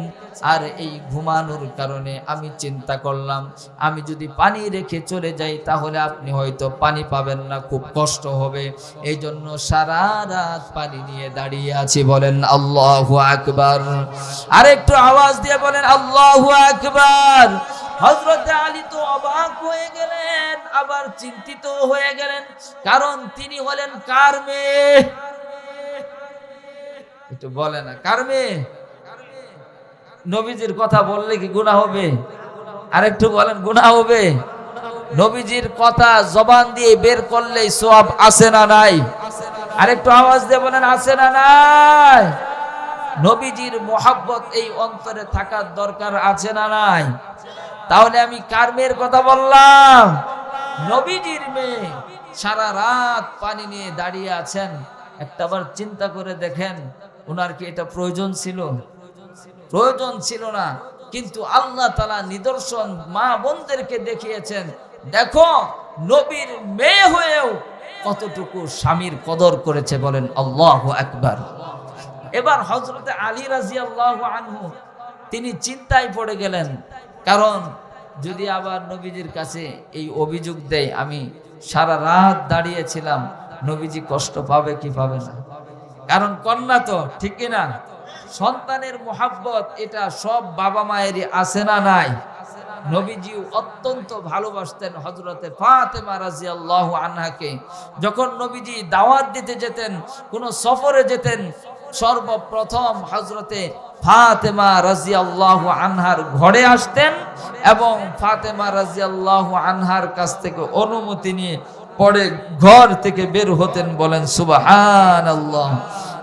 C: আর এই ঘুমানোর কারণে আমি চিন্তা করলাম, আমি যদি পানি রেখে চলে যাই তাহলে আপনি হয়তো পানি পাবেন না, খুব কষ্ট হবে। এই জন্য সারা রাত পানি নিয়ে দাঁড়িয়ে আছি, বলেন আল্লাহু আকবার। আর একটু আওয়াজ দিয়ে বলেন আল্লাহু আকবার। হযরতে আলী তো অবাক হয়ে গেলেন, আবার চিন্তিত হয়ে গেলেন, কারণ তিনি হলেন কার মেয়ে? একটু বলে না, কার মেয়ে? নবীজির কথা বললে কি গুনাহ হবে? আরেকটু বলেন, গুনাহ হবে? নবীজির কথা জবান দিয়ে বের করলেই সওয়াব আছে না নাই? আরেকটু আওয়াজ দিয়ে বলেন, আছে না নাই? নবীজির মোহাব্বত এই অন্তরে থাকার দরকার আছে না নাই? তাহলে আমি কার মেয়ের কথা বললাম? নবীজির মেয়ে। সারা রাত পানি নিয়ে দাঁড়িয়ে আছেন। একটাবার চিন্তা করে দেখেন, ওনার কি এটা প্রয়োজন ছিল? প্রয়োজন ছিল না, কিন্তু আল্লাহ তাআলা নিদর্শন মা বোনদেরকে দেখিয়েছেন। দেখো, নবীর মেয়ে হয়েও কতটুকু স্বামীর কদর করেছে, বলেন আল্লাহু আকবার। এবার হযরতে আলী রাদিয়াল্লাহু আনহু তিনি চিন্তায় পড়ে গেলেন, কারণ যদি আবার নবীজির কাছে এই অভিযোগ দেয় আমি সারা রাত দাঁড়িয়েছিলাম, নবীজি কষ্ট পাবে কি পাবে না? কারণ কন্যা তো, ঠিক কিনা? সন্তানের মোহাব্বত এটা সব বাবা মায়েরই আছে না নাই? নবীজি অত্যন্ত ভালোবাসতেন হযরতে ফাতেমা রাদিয়াল্লাহু আনহাকে। যখন নবীজি দাওয়াত দিতে যেতেন, কোন সফরে যেতেন, সর্বপ্রথম হযরতে ফাতেমা রাদিয়াল্লাহু আনহার ঘরে আসতেন এবং ফাতেমা রাদিয়াল্লাহু আনহার কাছ থেকে অনুমতি নিয়ে পরে ঘর থেকে বের হতেন। বলেন সুবহানাল্লাহ।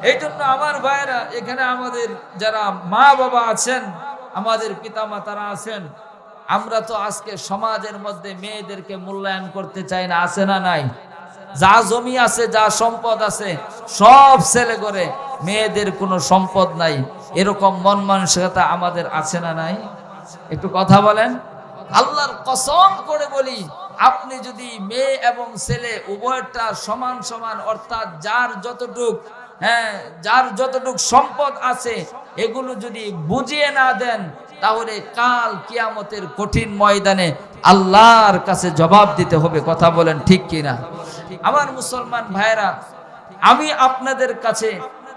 C: এই জন্য আমার ভাইরা, এখানে আমাদের যারা মা বাবা আছেন, আমাদের পিতা মাতারা আছেন, আমরা তো আজকে সমাজের মধ্যে মেয়েদেরকে মূল্যায়ন করতে চাই না, আছে না নাই? যা জমি আছে, যা সম্পদ আছে, সব ছেলে করে, মেয়েদের কোনো সম্পদ নাই, এরকম মন মানসিকতা আমাদের আছে না নাই? একটু কথা বলেন। আল্লাহর কসম করে বলি, আপনি যদি মেয়ে এবং ছেলে উভয়টা সমান সমান, অর্থাৎ যার যতটুক সম্পদ আছে এগুলো যদি বুঝিয়ে না দেন, তাহলে কাল কিয়ামতের কঠিন ময়দানে আল্লাহর কাছে জবাব দিতে হবে। কথা বলেন ঠিক কিনা? আমার মুসলমান ভাইরা,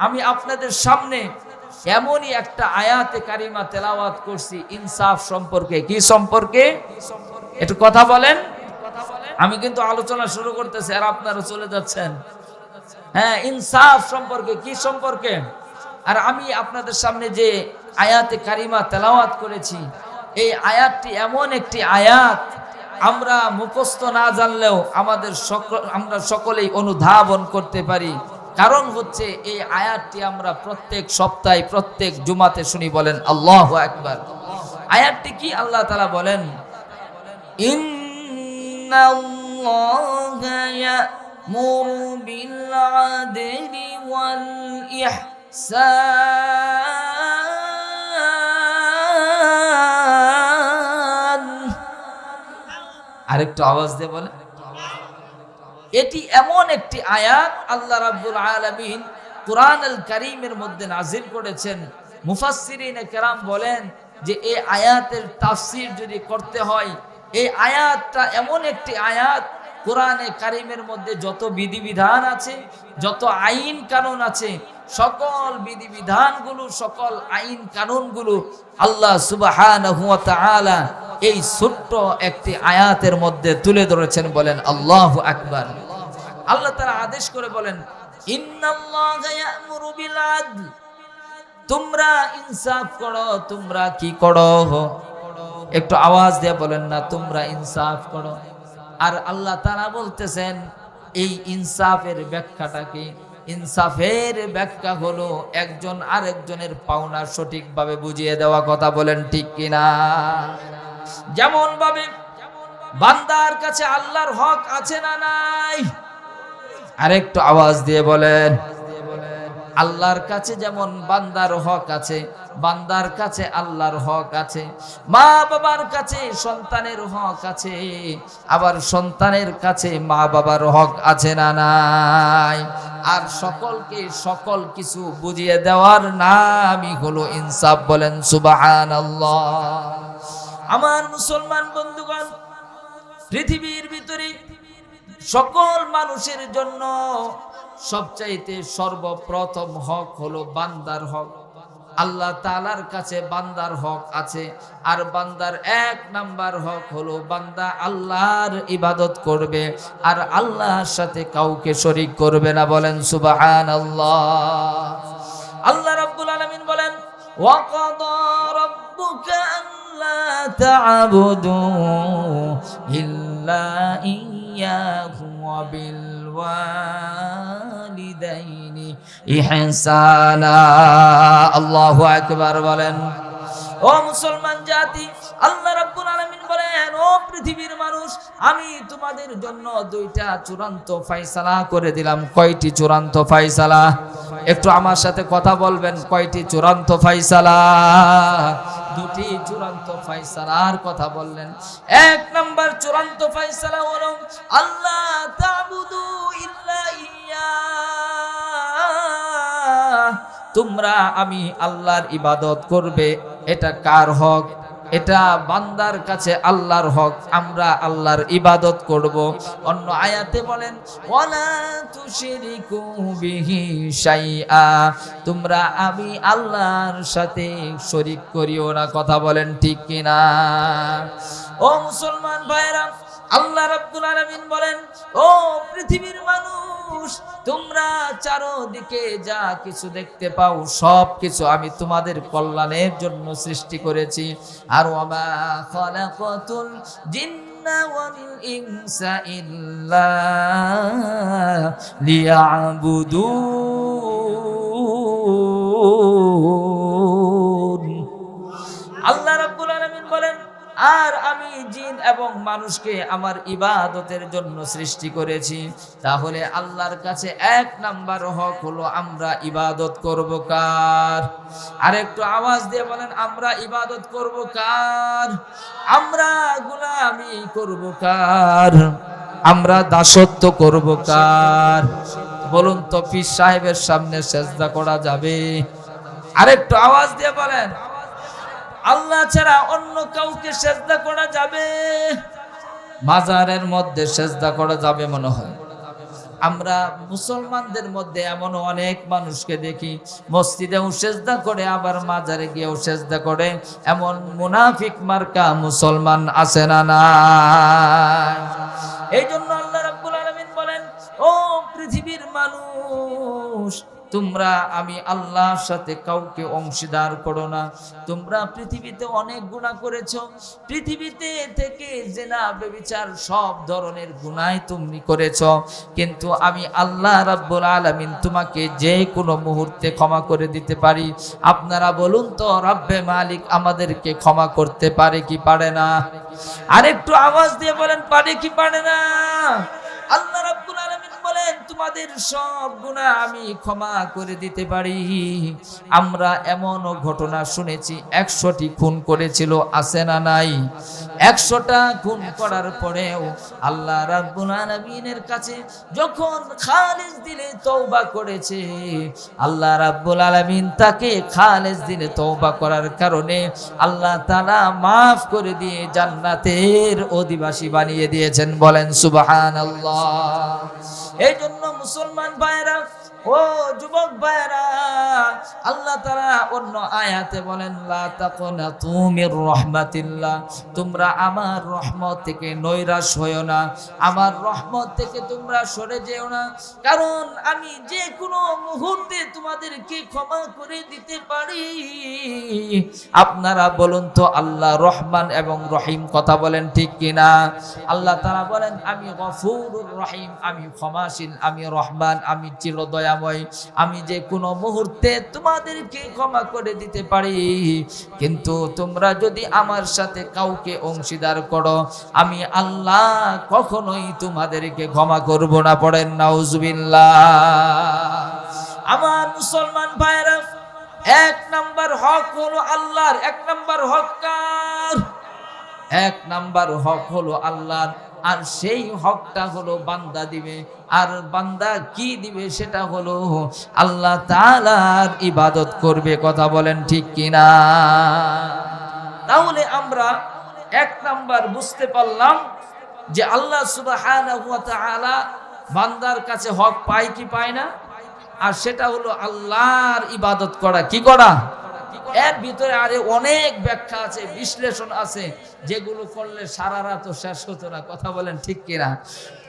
C: আমি আপনাদের সামনে এমনই একটা আয়াতে কারিমা তেলাওয়াত করছি ইনসাফ সম্পর্কে। কি সম্পর্কে? একটু কথা বলেন। আমি কিন্তু আলোচনা শুরু করতেছি আর আপনারা চলে যাচ্ছেন। হ্যাঁ, ইনসাফ সম্পর্কে। কি সম্পর্কে? আর আমি আপনাদের সামনে যে আয়াতে কারিমা তেলাওয়াত করেছি, এই আয়াতটি এমন একটি আয়াত, আমরা মুখস্থ না জানলেও আমরা সকলেই অনুধাবন করতে পারি। কারণ হচ্ছে এই আয়াতটি আমরা প্রত্যেক সপ্তাহে প্রত্যেক জুমাতে শুনি। বলেন আল্লাহু আকবার। আয়াতটি কি? আল্লাহ তাআলা বলেন, ইন্নাল্লাহা ইয়া'মুরু বিল আদলি ওয়াল ইহসান। আরেকটু আওয়াজ দিয়ে বলেন। এটি এমন একটি আয়াত আল্লাহ রাব্বুল আলামিন কুরআনুল কারীমের মধ্যে নাযিল করেছেন। মুফাসসিরিনে কেরাম বলেন যে এই আয়াতের তাফসীর যদি করতে হয়, এই আয়াতটা এমন একটি আয়াত, কোরআনে কারীমের মধ্যে যত বিধিবিধান আছে, যত আইন কানুন আছে, সকল বিধিবিধানগুলো, সকল আইন কানুনগুলো আল্লাহ সুবহানাহু ওয়া তাআলা এই ছোট্ট একটি আয়াতের মধ্যে তুলে ধরেছেন। বলেন আল্লাহু আকবার। আল্লাহ তাআলা আদেশ করে বলেন, ইন্নাল্লাহা ইয়া'মুরু বিল আদল, তোমরা ইনসাফ করো। তোমরা কি করো? একটু আওয়াজ দিয়ে বলেন না, তোমরা ইনসাফ করো। আর আল্লাহ তাআলা বলতেছেন এই ইনসাফের ব্যাখ্যাটা কি? ইনসাফের ব্যাখ্যা হলো একজন আরেকজনের পাওনা সঠিকভাবে বুঝিয়ে দেওয়া। কথা বলেন ঠিক কিনা? যেমন ভাবে বান্দার কাছে আল্লাহর হক আছে না নাই? আরেকটু আওয়াজ দিয়ে বলেন। আল্লাহর কাছে যেমন বান্দার হক আছে, বান্দার কাছে আল্লাহর হক আছে। মা বাবার কাছে সন্তানের হক আছে, আবার সন্তানের কাছে মা বাবার হক আছে না নাই? আর সকলকে সকল কিছু বুঝিয়ে দেওয়ার নামই হলো ইনসাফ। বলেন সুবহানাল্লাহ। আমার মুসলমান বন্ধুগণ, পৃথিবীর ভিতরে সকল মানুষের জন্য সবচাইতে সর্বপ্রথম হক হলো বান্দার হক। আল্লাহ তাআলার কাছে বান্দার হক আছে, আর বান্দার এক নাম্বার হক হলো বান্দা আল্লাহর ইবাদত করবে আর আল্লাহর সাথে কাউকে শরীক করবে না। বলেন সুবহানাল্লাহ। আল্লাহ রাব্বুল আলামিন বলেন, ওয়া কাদা রাব্বুকা আল্লা তা'বুদু ইল্লা ইয়াহু ওয়া বিল ওয়ালিদাইনি ইহসানা। আল্লাহু আকবার বলেন। ও মুসলমান জাতি, আল্লাহ রাব্বুল আলামিন বলেন, ও পৃথিবীর মানুষ, আমি তোমাদের জন্য দুইটা চূড়ান্ত ফয়সালা করে দিলাম। কয়টি চূড়ান্ত ফয়সালা? একটু আমার সাথে কথা বলবেন। কয়টি চূড়ান্ত ফয়সালা? দুটি চূড়ান্ত ফয়সালার কথা বললেন। এক নাম্বার চূড়ান্ত ফয়সালা হলো আল্লাহ তা'বুদু ইল্লা ইয়্যাহ, তোমরা আমি আল্লাহর ইবাদত করবে। এটা কার হক? এটা বান্দার কাছে আল্লাহর হক, আমরা আল্লাহর ইবাদত করব। অন্য আয়াতে বলেন ওয়ালা তুশরিকু বিহি শাইআ, তোমরা আমি আল্লাহর সাথে শরীক করিও না। কথা বলেন ঠিক কিনা? ও মুসলমান ভাইরা, আল্লাহ রাব্বুল আলামিন বলেন ও পৃথিবীর মানুষ, তোমরা চারদিকে যা কিছু দেখতে পাও সব কিছু আমি তোমাদের কল্যাণের জন্য সৃষ্টি করেছি। আর ওয়ামা খালাকাতুল জিন্না ওয়াল ইনসা ইল্লা লিয়াবুদুন। আল্লাহ রাব্বুল আলামিন বলেন আর আমি জিন এবং মানুষকে আমার ইবাদতের জন্য সৃষ্টি করেছি। তাহলে আল্লাহর কাছে এক নাম্বার হক হলো আমরা ইবাদত করব কার? আর একটু আওয়াজ দিয়ে বলেন আমরা ইবাদত করব কার? আমরা গোলামি করব কার? আমরা দাসত্ব করব কার? বলুন তো, পীর সাহেবের সামনে সেজদা করা যাবে? আরেকটু আওয়াজ দিয়ে বলেন আল্লাহ ছাড়া অন্য কাউকে সেজদা করা যাবে? মাজারের মধ্যে সেজদা করা যাবে মনে হয়। আমরা মুসলমানদের মধ্যে এমন অনেক মানুষকে দেখি মসজিদেও সেজদা করে আবার মাজারে গিয়েও সেজদা করে। এমন মুনাফিক মার্কা মুসলমান আছে না নাই? এই জন্য আল্লাহ রাব্বুল আলামিন বলেন ও পৃথিবীর মানুষ, তোমরা আমি আল্লাহর সাথে কাউকে অংশীদার করো না। তোমরা পৃথিবীতে অনেক গুনাহ করেছো, পৃথিবীতে থেকে জিনা ব্যভিচার সব ধরনের গুনাহ তুমি করেছো, কিন্তু আমি আল্লাহ রাব্বুল আলামিন তোমাকে যে কোনো মুহূর্তে ক্ষমা করে দিতে পারি। আপনারা বলুন তো, রব্বে মালিক আমাদেরকে ক্ষমা করতে পারে কি পারে না? আরেকটু আওয়াজ দিয়ে বলেন পারে কি পারে না? আল্লাহ রাব্বুল আলামিন বলেন তোমাদের সব গুনাহ আমি ক্ষমা করে দিতে পারি। আমরা এমনও ঘটনা শুনেছি 100টি খুন করেছিল, আছে না নাই? 100টা খুন করার পরেও আল্লাহ রাব্বুল আলামিনের কাছে যখন খালিস দিলে তওবা করেছে, আল্লাহ রাব্বুল আলামিন তাকে খালিস দিলে তওবা করার কারণে আল্লাহ তাআলা মাফ করে দিয়ে জান্নাতের অধিবাসী বানিয়ে দিয়েছেন। বলেন সুবহানাল্লাহ। এই জন্য মুসলমান ভাইরা ও যুবক ভাইরা, আল্লাহ তাআলা অন্য আয়াতে বলেন লা তাকুনাতু মির রাহমাতিল্লাহ, তোমরা আমার রহমত থেকে নৈরাশ হয়ো না, আমার রহমত থেকে তোমরা সরে যেও না, কারণ আমি যে কোনো মুহূর্তে তোমাদেরকে ক্ষমা করে দিতে পারি। আপনারা বলুন তো আল্লাহ রহমান এবং রহিম, কথা বলেন ঠিক কিনা? আল্লাহ তাআলা বলেন আমি গফুরুর রহিম, আমি ক্ষমাশীল, আমি রহমান, আমি চিরদয়া, আমি যে কোনো মুহূর্তে তোমাদেরকে ক্ষমা করে দিতে পারি। কিন্তু তোমরা যদি আমার সাথে কাউকে অংশীদার করো, আমি আল্লাহ কখনোই তোমাদেরকে ক্ষমা করব না। পড়েন নাউজুবিল্লাহ। আমার মুসলমান ভাইরা, এক নাম্বার হক হলো আল্লাহর। এক নাম্বার হক কার? এক নাম্বার হক হলো আল্লাহর। আর সেই হকটা হলো বান্দা দিবে। আর বান্দা কি দিবে? সেটা হলো আল্লাহ তাআলার ইবাদত করবে। কথা বলেন ঠিক কিনা? তাহলে আমরা এক নাম্বার বুঝতে পারলাম যে আল্লাহ সুবহানাহু ওয়া তাআলা বান্দার কাছে হক পায় কি পায় না, আর সেটা হলো আল্লাহর ইবাদত করা। কি করা? এর ভিতরে আরে অনেক ব্যাখ্যা আছে, বিশ্লেষণ আছে, যেগুলো করলে সারা রাত শেষ হতো না। কথা বলেন ঠিক কিনা?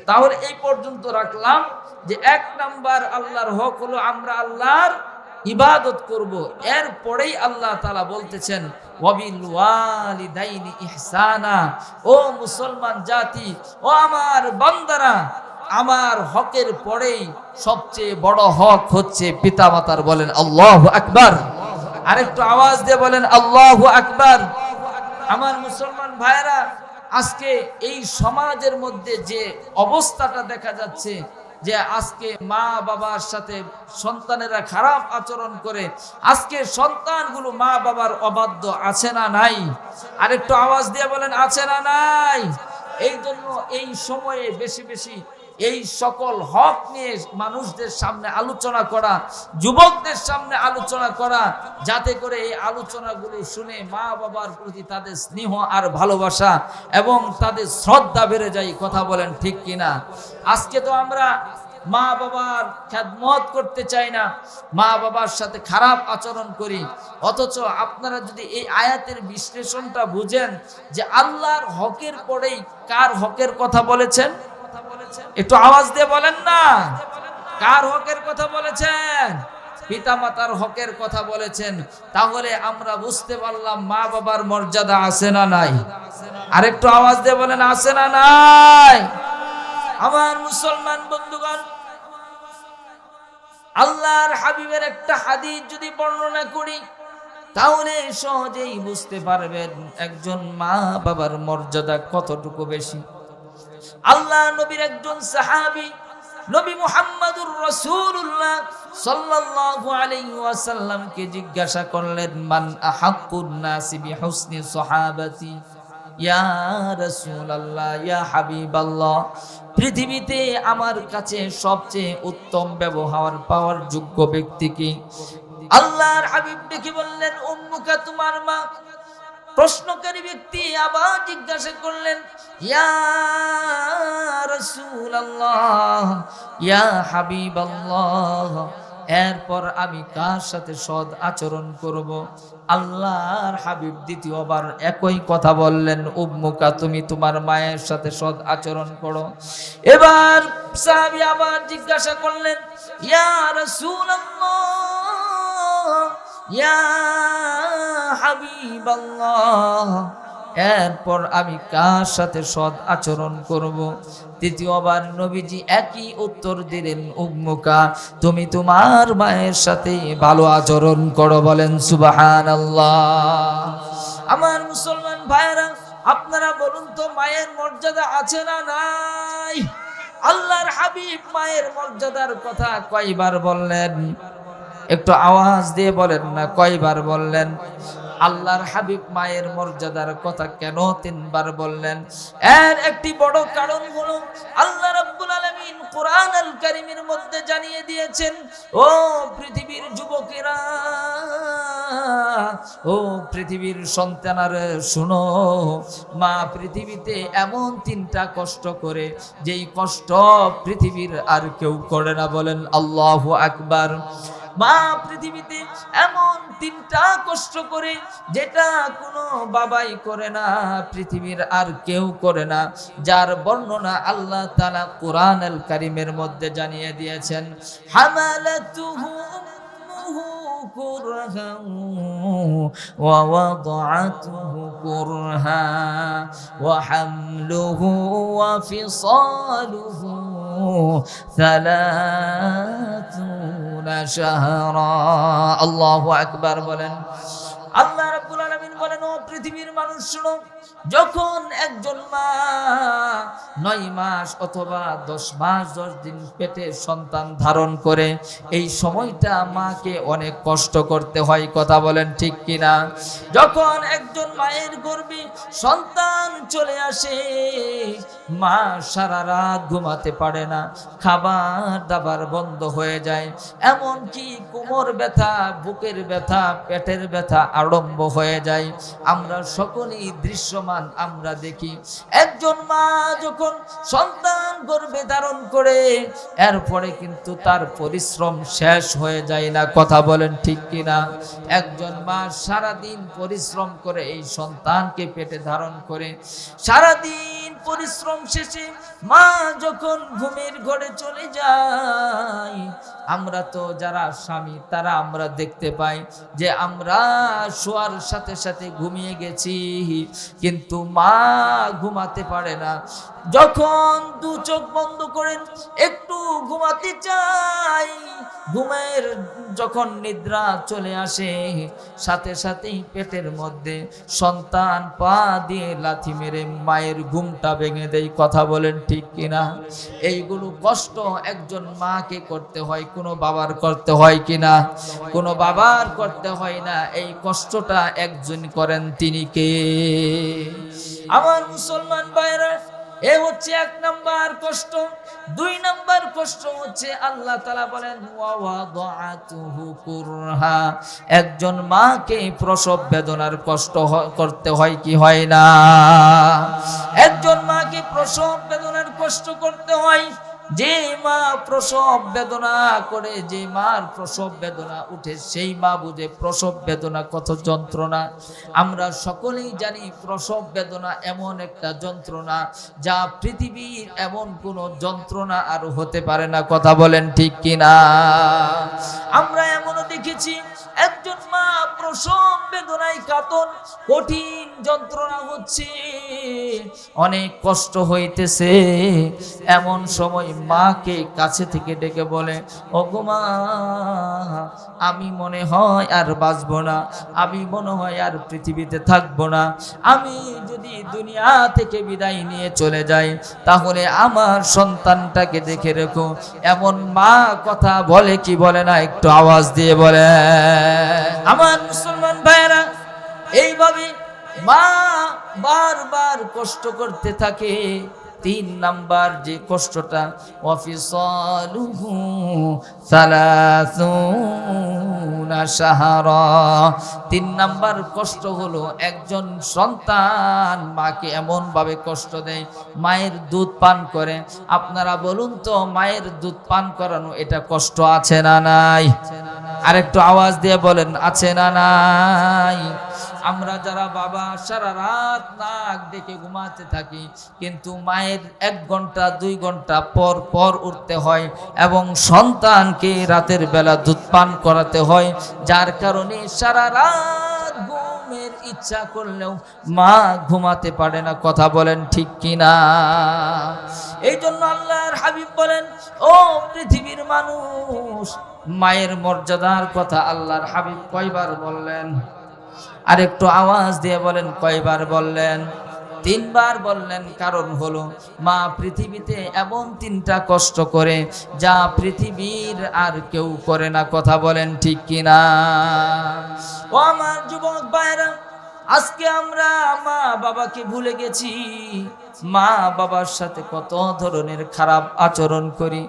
C: তাহলে এই পর্যন্ত রাখলাম যে এক নাম্বার আল্লাহর হক হলো আমরা আল্লাহর ইবাদত করব। এর পরেই আল্লাহ তাআলা বলতেছেন ওয়াবিল ওয়ালিদাইনি ইহসানা, ও মুসলমান জাতি, ও আমার বান্দারা, আমার হকের পরেই সবচেয়ে বড় হক হচ্ছে পিতামাতার। বলেন আল্লাহু আকবার। আরেকটু আওয়াজ দিয়ে বলেন আল্লাহু আকবার। আমার মুসলমান ভাইরা, আজকে এই সমাজের মধ্যে যে অবস্থাটা দেখা যাচ্ছে, যে আজকে মা বাবার সাথে সন্তানেরা খারাপ আচরণ করে, আজকে সন্তানগুলো মা বাবার অবাধ্য, আছে না নাই? আরেকটু আওয়াজ দিয়ে বলেন আছে না নাই? এই জন্য এই সময়ে বেশি বেশি এই সকল হক নিয়ে মানুষদের সামনে আলোচনা করা, যুবকদের সামনে আলোচনা করা, যাতে করে এই আলোচনাগুলো শুনে মা বাবার প্রতি তাদের স্নেহ আর ভালোবাসা এবং তাদের শ্রদ্ধা বেড়ে যায়। কথা বলেন ঠিক কিনা? আজকে তো আমরা মা বাবার খেদমত করতে চাই না, মা বাবার সাথে খারাপ আচরণ করি। অথচ আপনারা যদি এই আয়াতের বিশ্লেষণটা বুঝেন যে আল্লাহর হকের পরেই কার হকের কথা বলেছেন, একটু আওয়াজ দিয়ে বলেন না, কার হকের কথা বলেছেন? পিতামাতার হকের কথা বলেছেন। তাহলে আমরা বুঝতে পারলাম মা বাবার মর্যাদা আছে না নাই? আরেকটু আওয়াজ দিয়ে বলেন, আছে না নাই? আমার মুসলমান বন্ধুগণ, আল্লাহর হাবিবের একটা হাদিস যদি বর্ণনা করি তাহলে সহজেই বুঝতে পারবেন একজন মা বাবার মর্যাদা কতটুকু বেশি। আল্লাহ নবীর একজন সাহাবী নবী মুহাম্মদুর রাসূলুল্লাহ সাল্লাল্লাহু আলাইহি ওয়াসাল্লামকে জিজ্ঞাসা করলেন, মান আহাক্কুন নাসি বিহুসনি সাহাবাতি ইয়া রাসূলুল্লাহ, ইয়া হাবিবাল্লাহ, পৃথিবীতে আমার কাছে সবচেয়ে উত্তম ব্যবহার পাওয়ার যোগ্য ব্যক্তি কি? আল্লাহর হাবিব ডেকে বললেন, উম্মুকা, তোমার মা। প্রশ্নকারী ব্যক্তি আবার জিজ্ঞাসা করলেন, ইয়া রাসূলুল্লাহ, ইয়া হাবিবাল্লাহ, এরপর আমি কার সাথে সৎ আচরণ করব? আল্লাহর হাবিব দ্বিতীয়বার একই কথা বললেন, উম্মুকা, তুমি তোমার মায়ের সাথে সৎ আচরণ করো। এবার সাহাবী আবার জিজ্ঞাসা করলেন, ইয়া রাসূলুল্লাহ, ইয়া হাবিবাল্লাহ, এরপর আমি কার সাথে সৎ আচরণ করব? তৃতীয়বার নবীজি একই উত্তর দিলেন, উম্মুকা, তুমি তোমার মায়ের সাথে ভালো আচরণ করো। বলেন সুবহানাল্লাহ। আমার মুসলমান ভাইরা, আপনারা বলুন তো, মায়ের মর্যাদা আছে না নাই? আল্লাহর হাবিব মায়ের মর্যাদার কথা কয়বার বললেন? একটু আওয়াজ দিয়ে বলেন না, কয়বার বললেন? আল্লাহর হাবিব মায়ের মর্যাদার কথা কেন 3 বার বললেন? এর একটি বড় কারণ হলো আল্লাহ রাব্বুল আলামিন কোরআন আল কারীমের মধ্যে জানিয়ে দিয়েছেন, ও পৃথিবীর যুবকেরা, ও পৃথিবীর সন্তানেরা, শুনো, মা পৃথিবীতে এমন 3টা কষ্ট করে যেই কষ্ট পৃথিবীর আর কেউ করে না। বলেন আল্লাহু আকবার। মা পৃথিবীতে এমন 3টা কষ্ট করে যেটা কোনো বাবাই করে না, পৃথিবীর আর কেউ করে না, যার বর্ণনা আল্লাহ তাআলা কোরআন আল কারীমের মধ্যে জানিয়ে দিয়েছেন। হামালাতুহু উম্মুহু কুরহান ওয়া ওয়াদাআতুহু কুরহা ওয়া হামলুহু ওয়া ফিসালুহু 30 শাহরা। আল্লাহু আকবার বলেন। আল্লাহ রাব্বুল আলামিন বলেন, ও পৃথিবীর মানুষ শুনো, যখন একজন মা 9 মাস অথবা 10 মাস 10 দিন পেটে সন্তান ধারণ করে, এই সময়টা মাকে অনেক কষ্ট করতে হয়। কথা বলেন ঠিক কিনা? যখন একজন মায়ের গর্ভে সন্তান চলে আসে, মা সারা রাত ঘুমাতে পারে না, খাবার দাবার বন্ধ হয়ে যায়, এমনকি কোমর ব্যথা, বুকের ব্যথা, পেটের ব্যথা আরম্ভ হয়ে যায়। আমরা সকলেই দৃশ্যমান আমরা দেখি, একজন মা যখন সন্তান গর্ভে ধারণ করে, এরপরে কিন্তু তার পরিশ্রম শেষ হয়ে যায় না। কথা বলেন ঠিক কিনা? একজন মা সারাদিন পরিশ্রম করে এই সন্তানকে পেটে ধারণ করে, সারাদিন পরিশ্রম শেষে মা যখন ঘুমের ঘরে চলে যায়, আমরা তো যারা স্বামী তারা আমরা দেখতে পাই যে আমরা শোয়ার সাথে সাথে ঘুমিয়ে গেছি, কিন্তু মা ঘুমাতে পারে না। যখন 2 চোখ বন্ধ করেন একটু ঘুমাতে চাই, ঘুমের যখন নিদ্রা চলে আসে, সাথে সাথেই পেটের মধ্যে সন্তান পা দিয়ে লাথি মেরে মায়ের ঘুমটা ভেঙে দেয়। কথা বলেন ঠিক কিনা? এইগুলো কষ্ট একজন মাকে করতে হয়, কোনো বাবার করতে হয় কিনা? কোনো বাবার করতে হয় না। এই কষ্টটা একজন করেন, তিনি কে? আমার মুসলমান ভাইরা, এ হচ্ছে 1 নাম্বার কষ্ট। 2 নাম্বার কষ্ট হচ্ছে আল্লাহ তাআলা বলেন ওয়া ওয়াদাতুহু কুরহা, একজন মাকে প্রসব বেদনার কষ্ট করতে হয় কি হয় না? একজন মাকে প্রসব বেদনার কষ্ট করতে হয়। যে মা প্রসব বেদনা করে, যে মার প্রসব বেদনা উঠে, সেই মা বুঝে প্রসব বেদনা কত যন্ত্রণা। আমরা সকলেই জানি প্রসব বেদনা এমন একটা যন্ত্রণা যা পৃথিবীর এমন কোনো যন্ত্রণা আর হতে পারে না। কথা বলেন ঠিক কিনা? আমরা এমনও দেখেছি একজন মা প্রসব বেদনায় কাতর, কঠিন যন্ত্রণা হচ্ছে, অনেক কষ্ট হইতেছে। এমন সময় মাকে কাছে থেকে ডেকে বলে, ওগো মা, আমি মনে হয় আর বাঁচবো না, আমি মনে হয় আর পৃথিবীতে থাকবো না, আমি যদি দুনিয়া থেকে বিদায় নিয়ে চলে যাই তাহলে আমার সন্তানটাকে দেখে রেখো। এমন মা কথা বলে কি বলে না? একটু আওয়াজ দিয়ে বলে। আমার মুসলমান ভাইয়েরা, এইভাবে মা বারবার কষ্ট করতে থাকে। 3 নাম্বার যে কষ্টটা, ওয়াফিসালুহু 30 শাহরা, 3 নাম্বার কষ্ট হলো একজন সন্তান মাকে এমন ভাবে কষ্ট দেয়, মায়ের দুধ পান করে। আপনারা বলুন তো, মায়ের দুধ পান করানো এটা কষ্ট আছে না নাই? আর একটু আওয়াজ দিয়ে বলেন, আছে না নাই? আমরা যারা বাবা সারা রাত নাক ডেকে ঘুমাতে থাকি, কিন্তু মায়ের 1 ঘন্টা 2 ঘন্টা পর পর উঠতে হয় এবং সন্তানকে রাতের বেলা দুধ পান করাতে হয়, যার কারণে সারা রাত ঘুমের ইচ্ছা করলেও মা ঘুমাতে পারে না। কথা বলেন ঠিক কিনা? এই জন্য আল্লাহর হাবিব বলেন, ও পৃথিবীর মানুষ, মায়ের মর্যাদার কথা আল্লাহর হাবিব কয়বার বললেন? আর একটু আওয়াজ দিয়ে বলেন, কয়বার বললেন? 3 বার বললেন। কারণ হলো মা পৃথিবীতে এমন 3টা কষ্ট করে যা পৃথিবীর আর কেউ করে না। কথা বলেন ঠিক কিনা? ও আমার যুবক ভাইরা, আজকে আমরা মা বাবাকে ভুলে গেছি। মা বাবার সাথে কত ধরনের খারাপ আচরণ করি।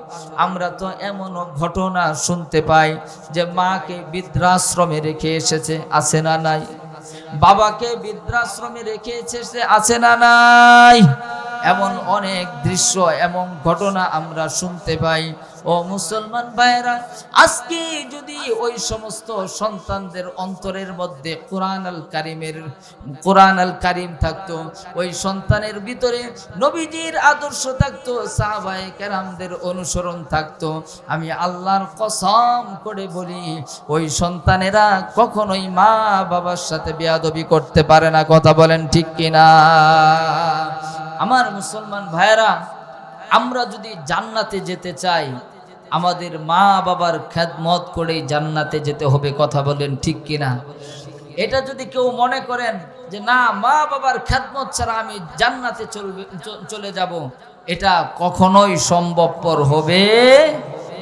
C: আমরা তো এমনও ঘটনা শুনতে পাই যে মাকে বৃদ্ধাশ্রমে রেখে এসেছে, আছে না নাই? বাবাকে বৃদ্ধাশ্রমে রেখে এসেছে, আছে না নাই? এমন অনেক দৃশ্য, এমন ঘটনা আমরা শুনতে পাই। ও মুসলমান ভাইয়েরা, আজকে যদি ওই সমস্ত সন্তানদের অন্তরের মধ্যে কোরআন আল কারিম থাকতো, ওই সন্তানের ভিতরে নবীজির আদর্শ থাকতো, সাহাবায়ে কেরামদের অনুসরণ থাকতো, আমি আল্লাহর কসম করে বলি ওই সন্তানেরা কখনোই মা বাবার সাথে বেয়াদবি করতে পারে না। কথা বলেন ঠিক কিনা? আমার মুসলমান ভাইয়েরা, আমরা যদি জান্নাতে যেতে চাই, আমাদের মা বাবার খেদমত করেই জান্নাতে যেতে হবে। কথা বলেন ঠিক কিনা? এটা যদি কেউ মনে করেন যে না, মা বাবার খেদমত ছাড়া আমি জান্নাতে চলে যাব, এটা কখনোই সম্ভবপর হবে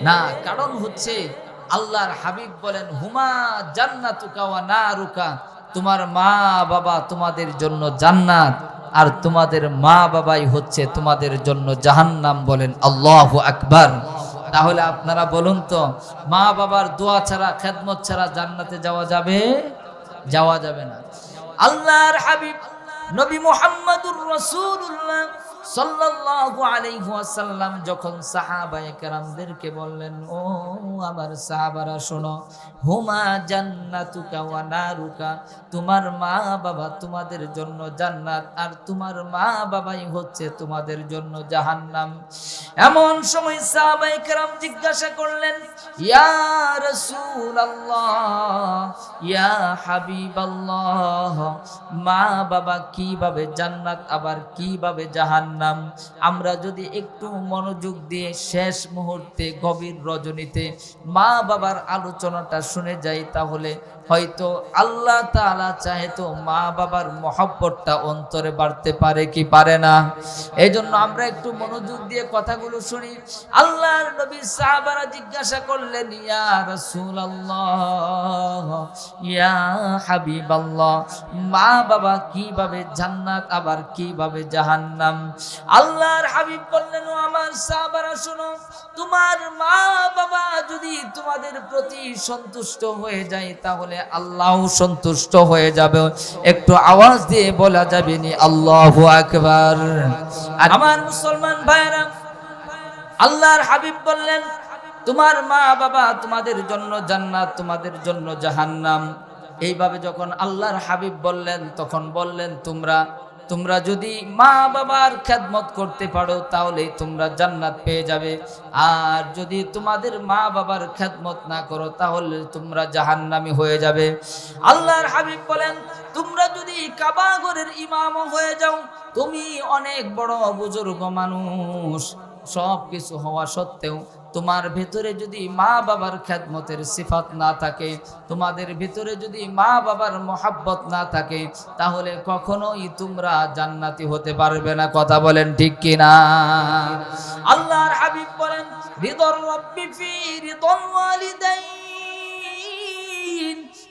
C: না। কারণ হচ্ছে আল্লাহর হাবিব বলেন, হুমা জান্নাতুকা ওয়া নারুকা, তোমার মা বাবা তোমাদের জন্য জান্নাত, আর তোমাদের মা বাবাই হচ্ছে তোমাদের জন্য জাহান্নাম। বলেন আল্লাহু আকবার। তাহলে আপনারা বলুন তো, মা বাবার দোয়া ছাড়া, খেদমত ছাড়া জান্নাতে যাওয়া যাবে? যাওয়া যাবে না। আল্লাহর হাবিব নবী মুহাম্মদুর রাসূলুল্লাহ সাল্লাল্লাহু আলাইহি ওয়াসাল্লাম যখন সাহাবায়ে কেরামদেরকে বললেন, ও আমার সাহাবারা শোনো, হুমা জান্নাতুকা ওয়া নারুকা, তোমার মা বাবা তোমাদের জন্য জান্নাত, আর তোমার মা বাবাই হচ্ছে তোমাদের জন্য জাহান্নাম। এমন সময় সাহাবায়ে কেরাম জিজ্ঞাসা করলেন, ইয়া রাসূলুল্লাহ, ইয়া হাবিবাল্লাহ, মা বাবা কিভাবে জান্নাত আবার কিভাবে জাহান্নাম? আমরা যদি একটু মনোযোগ দিয়ে শেষ মুহূর্তে গভীর রজনীতে মা বাবার আলোচনাটা শুনে যাই, তাহলে হয়তো আল্লাহ তাআলা চাহে তো মা বাবার মহব্বতটা অন্তরে বাড়তে পারে কি পারে না। এই জন্য আমরা একটু মনোযোগ দিয়ে কথাগুলো শুনি। আল্লাহর নবী সাহাবারা জিজ্ঞাসা করলেন, ইয়া রাসূলুল্লাহ, ইয়া হাবিবাল্লাহ, মা বাবা কিভাবে জান্নাত আবার কিভাবে জাহান্নাম? আল্লাহর হাবিব বললেন, ও আমার সাহাবারা শোনো, তোমার মা বাবা যদি তোমাদের প্রতি সন্তুষ্ট হয়ে যায় তাহলে আল্লাহ সন্তুষ্ট হয়ে যাবে। একটু আওয়াজ দিয়ে বলা যাবে নি আল্লাহু আকবার? আর আমার মুসলমান ভাইরা, আল্লাহর হাবিব বললেন, তোমার মা বাবা তোমাদের জন্য জান্নাত, তোমাদের জন্য জাহান্নাম। এইভাবে যখন আল্লাহর হাবিব বললেন, তখন বললেন, তোমরা যদি মা বাবার খেদমত করতে পারো তাহলে তোমরা জান্নাত পেয়ে যাবে, আর যদি তোমাদের মা বাবার খেদমত না করো তাহলে তোমরা জাহান্নামী হয়ে যাবে। আল্লাহর হাবিব বলেন, তোমরা যদি কাবা ঘরের ইমাম হয়ে যাও, তুমি অনেক বড় বুজুর্গ মানুষ, সব কিছু হওয়া সত্ত্বেও তোমার ভেতরে যদি মা বাবার খেদমতের সিফাত না থাকে, তোমাদের ভেতরে যদি মা বাবার মহাব্বত না থাকে, তাহলে কখনোই তোমরা জান্নাতি হতে পারবে না। কথা বলেন ঠিক কিনা? আল্লাহর হাবিব বলেন, রিদর রাব্বি ফি রিদল ওয়ালিদাইন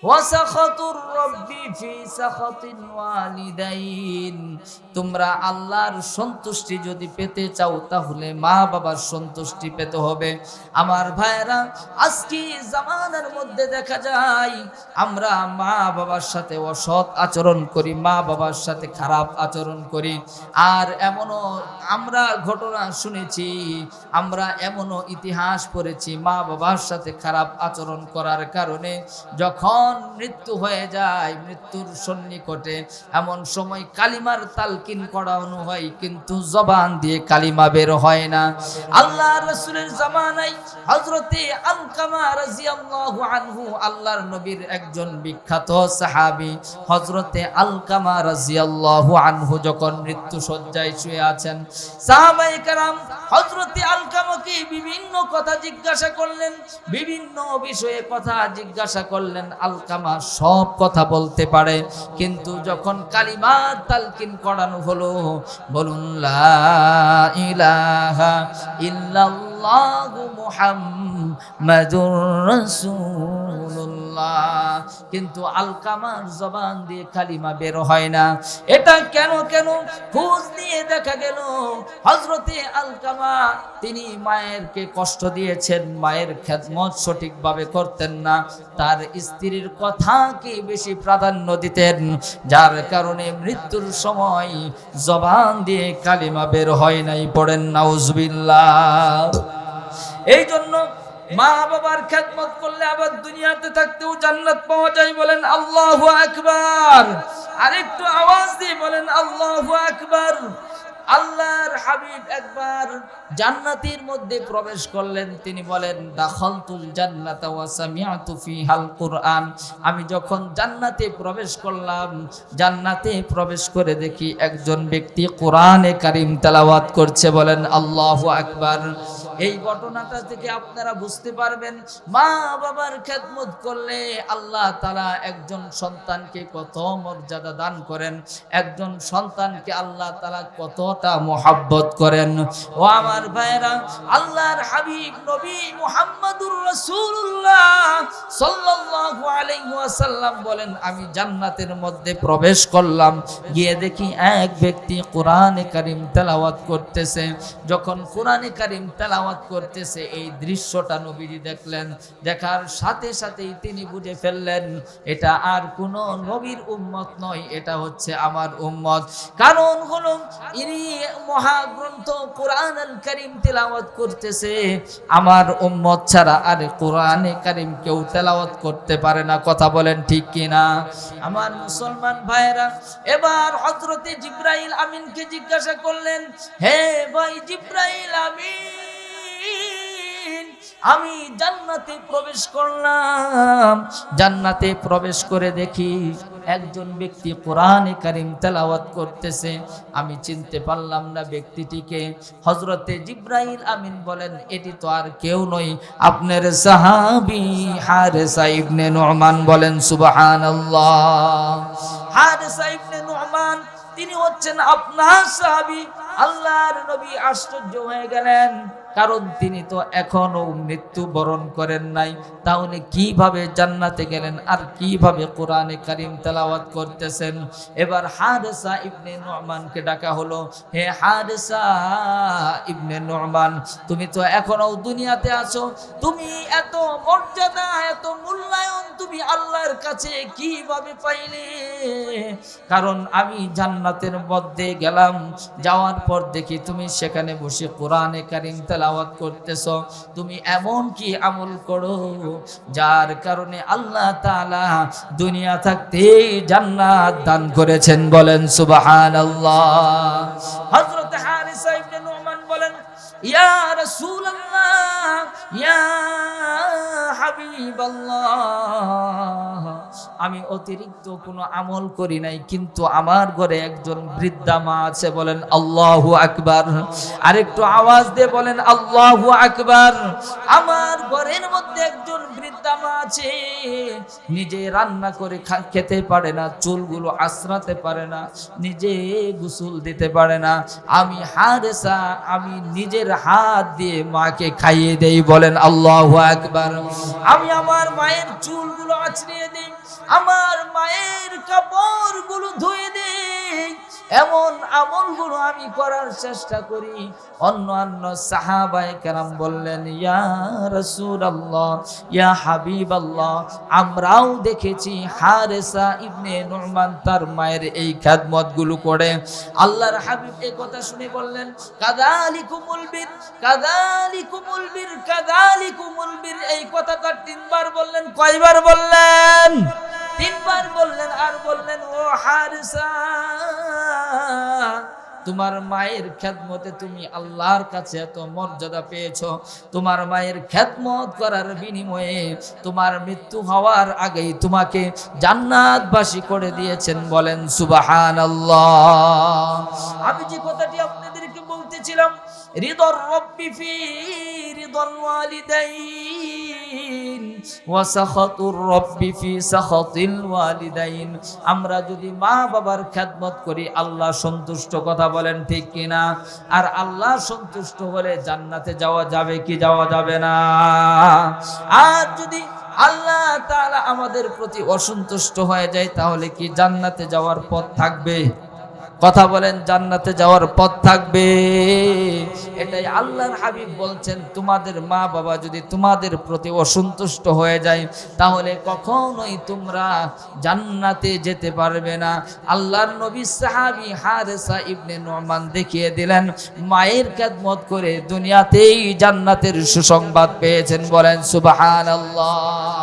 C: ওয়া সাখাতুর রাব্বি ফি সাখাতিল ওয়ালিদাইন। তোমরা আল্লাহর সন্তুষ্টি যদি পেতে চাও তাহলে মা বাবার সন্তুষ্টি পেতে হবে। আমার ভাইরা, আজকে জামানার মধ্যে দেখা যায় আমরা মা বাবার সাথে অসৎ আচরণ করি, মা বাবার সাথে খারাপ আচরণ করি। আর এমনও আমরা ঘটনা শুনেছি, আমরা এমনও ইতিহাস পড়েছি, মা বাবার সাথে খারাপ আচরণ করার কারণে যখন মৃত্যু হয়ে যায়, মৃত্যুর সন্নিকটে এমন সময় কালিমার তালকিন করানো হয়, কিন্তু জবান দিয়ে কালিমা বের হয় না। আল্লাহর রাসূলের জামানায় হযরতে আলকামা রাদিয়াল্লাহু আনহু, আল্লাহর নবীর একজন বিখ্যাত সাহাবী হযরতে আলকামা রাদিয়াল্লাহু আনহু যখন মৃত্যু শয্যায় শুয়ে আছেন, সাহাবায়ে কেরাম হযরতে আলকামাকে বিভিন্ন কথা জিজ্ঞাসা করলেন, বিভিন্ন বিষয়ে কথা জিজ্ঞাসা করলেন। আলকামা সব কথা বলতে পারে, কিন্তু যখন কালিমা তালকিন করানো হলো, বলুন লা ইলাহা ইল্লাল্লাহু মুহাম্মাদুর রাসূলুল্লাহ, কিন্তু আলকামার জবান দিয়ে কালিমা বের হয় না। এটা কেন খোঁজ নিয়ে দেখা গেল হযরতে আলকামা তিনি মায়েরকে কষ্ট দিয়েছেন, মায়ের খেদমত সঠিকভাবে করতেন না, তার স্ত্রীর কথাকে বেশি প্রাধান্য দিতেন, যার কারণে মৃত্যুর সময় জবান দিয়ে কালিমা বের হয় নাই। পড়েন নাউজুবিল্লাহ। এই জন্য মা বাবার খেদমত করলে আবার দুনিয়াতে থাকতেও জান্নাত পাওয়া যায়। বলেন আল্লাহু আকবার। আরেকটু আওয়াজ দিয়ে বলেন আল্লাহু আকবার। আল্লাহর হাবিব একবার জান্নাতের মধ্যে প্রবেশ করলেন, তিনি বলেন, দাখালতুল জান্নাতা ওয়া সামিআতু ফিহাল কুরআন। আমি যখন জান্নাতে প্রবেশ করলাম, জান্নাতে প্রবেশ করে দেখি একজন ব্যক্তি কোরআনে কারীম তেলাওয়াত করছে। বলেন আল্লাহু আকবার। এই ঘটনাটা থেকে আপনারা বুঝতে পারবেন মা বাবার খেদমত করলে আল্লাহ তাআলা একজন সন্তানকে কত মর্যাদা দান করেন, একজন সন্তানকে আল্লাহ তাআলা কতটা মহব্বত করেন। ও আমার ভাইরা, আল্লাহর হাবিব নবী মুহাম্মদুর রাসূলুল্লাহ সাল্লাল্লাহু আলাইহি ওয়াসাল্লাম বলেন, আমি জান্নাতের মধ্যে প্রবেশ করলাম, গিয়ে দেখি এক ব্যক্তি কোরআনে কারীম তেলাওয়াত করতেছে। যখন কোরআনে কারীম তেলাওয়াত করতেছে, এই দৃশ্যটা নবীজি দেখলেন। দেখার সাথে সাথেই তিনি বুঝে ফেললেন এটা আর কোন নবীর উম্মত নয়, এটা হচ্ছে আমার উম্মত। কারণ হলো ইনি মহাগ্রন্থ কোরআনুল কারীম তেলাওয়াত করতেছে, আমার উম্মত ছাড়া আর কোরআনে কারীম কেউ তেলাওয়াত করতে পারে না। কথা বলেন ঠিক কিনা? আমার মুসলমান ভাইরা, এবার হযরতে জিবরাইল আমিনকে জিজ্ঞাসা করলেন, হে ভাই জিবরাইল আমিন, আমি জান্নাতে প্রবেশ করলাম, জান্নাতে প্রবেশ করে দেখি একজন ব্যক্তি কোরআনে কারীম তেলাওয়াত করতেছে, আমি চিনতে পারলাম না ব্যক্তিটিকে। হযরতে জিবরাইল আমিন বলেন, এটি তো আর কেউ নয়, আপনার সাহাবী হারেসা ইবনে নু'মান। বলেন সুবহানাল্লাহ। হারেসা ইবনে নু'মান তিনি হচ্ছেন আপনার সাহাবী। আল্লাহর নবী আশ্চর্য হয়ে গেলেন, কারণ তিনি তো এখনো মৃত্যুবরণ করেন নাই, তাহলে কিভাবে জান্নাতে গেলেন আর কিভাবে কোরআনে কারীম তেলাওয়াত করতেছেন। এবার হারেসা ইবনে নু'মানকে ডাকা হলো, হে হারেসা ইবনে নু'মান, তুমি তো এখনো দুনিয়াতে আছো, তুমি এত মর্যাদা এত মূল্যায়ন তুমি আল্লাহর কাছে কিভাবে পাইলে? কারণ আমি জান্নাতের মধ্যে গেলাম, যাওয়ার পর দেখি তুমি সেখানে বসে কোরআনে কারীম তেলাওয়াত করতেছো। তুমি এমন কি আমল করো যার কারণে আল্লাহ তাআলা দুনিয়া থাকতে জান্নাত দান করেছেন? বলেন সুবহানাল্লাহ। হযরত হারিসা ইবনে নু'মান বলেন, ইয়া রাসূলুল্লাহ, ইয়া হাবিবাল্লাহ, আমি অতিরিক্ত কোনো আমল করি নাই, কিন্তু আমার ঘরে একজন বৃদ্ধা মা আছে। বলেন আল্লাহু আকবার। আরেকটু আওয়াজ দিয়ে বলেন আল্লাহু আকবার। আমার ঘরের মধ্যে একজন বৃদ্ধা মা আছে, নিজে রান্না করে খেতে পারে না, চুলগুলো আশ্রাতে পারে না, নিজে গোসল দিতে পারে না। আমি হারেসা, আমি নিজের হাত দিয়ে মাকে খাইয়ে দেই। বলেন আল্লাহু আকবার। আমি আমার মায়ের চুলগুলো আঁচড়িয়ে দেই, আমার মায়ের কাপড়গুলো ধুয়ে দেই, এমন আমলগুলো আমি করার চেষ্টা করি। অন্যান্য সাহাবায়ে কেরাম বললেন, ইয়া রাসূলুল্লাহ, ইয়া হাবিবাল্লাহ, আমরাও দেখেছি হারেসা ইবনে নু'মান তার মায়ের এই খেদমতগুলো করে। আল্লাহর হাবিব এই কথা শুনে বললেন, কাযালিকুমুল বির, কাযালিকুমুল বির, কাযালিকুমুল বির। এই কথাটা তিনবার বললেন। কয়বার বললেন? তিনবার বললেন। আর বললেন, ও হারিসা, তোমার মায়ের খেদমতে তুমি আল্লাহর কাছে এত মর্যাদা পেয়েছো, তোমার মায়ের খেদমত করার বিনিময়ে তোমার মৃত্যু হওয়ার আগেই তোমাকে জান্নাতবাসী করে দিয়েছেন। বলেন সুবহানাল্লাহ। আমি যে কথাটি আপনাদেরকে বলতেছিলাম, রিদর রব্বি ফি রিদল ওয়ালিদাইন ওয়া সাখাতুর রব্বি ফি সাখাতিল ওয়ালিদাইন। আমরা যদি মা বাবার খেদমত করি আল্লাহ সন্তুষ্ট। কথা বলেন ঠিক কিনা? আর আল্লাহ সন্তুষ্ট হলে জান্নাতে যাওয়া যাবে কি যাওয়া যাবে না? আর যদি আল্লাহ তাআলা আমাদের প্রতি অসন্তুষ্ট হয়ে যায়, তাহলে কি জান্নাতে যাওয়ার পথ থাকবে? কথা বলেন, জান্নাতে যাওয়ার পথ থাকবে? এটাই আল্লাহর হাবিব বলছেন, তোমাদের মা বাবা যদি তোমাদের প্রতি অসন্তুষ্ট হয়ে যায়, তাহলে কখনোই তোমরা জান্নাতে যেতে পারবে না। আল্লাহর নবী সাহাবী হারেসা ইবনে নু'মান দেখিয়ে দিলেন, মায়ের খেদমত করে দুনিয়াতেই জান্নাতের সুসংবাদ পেয়েছেন। বলেন সুবহানাল্লাহ।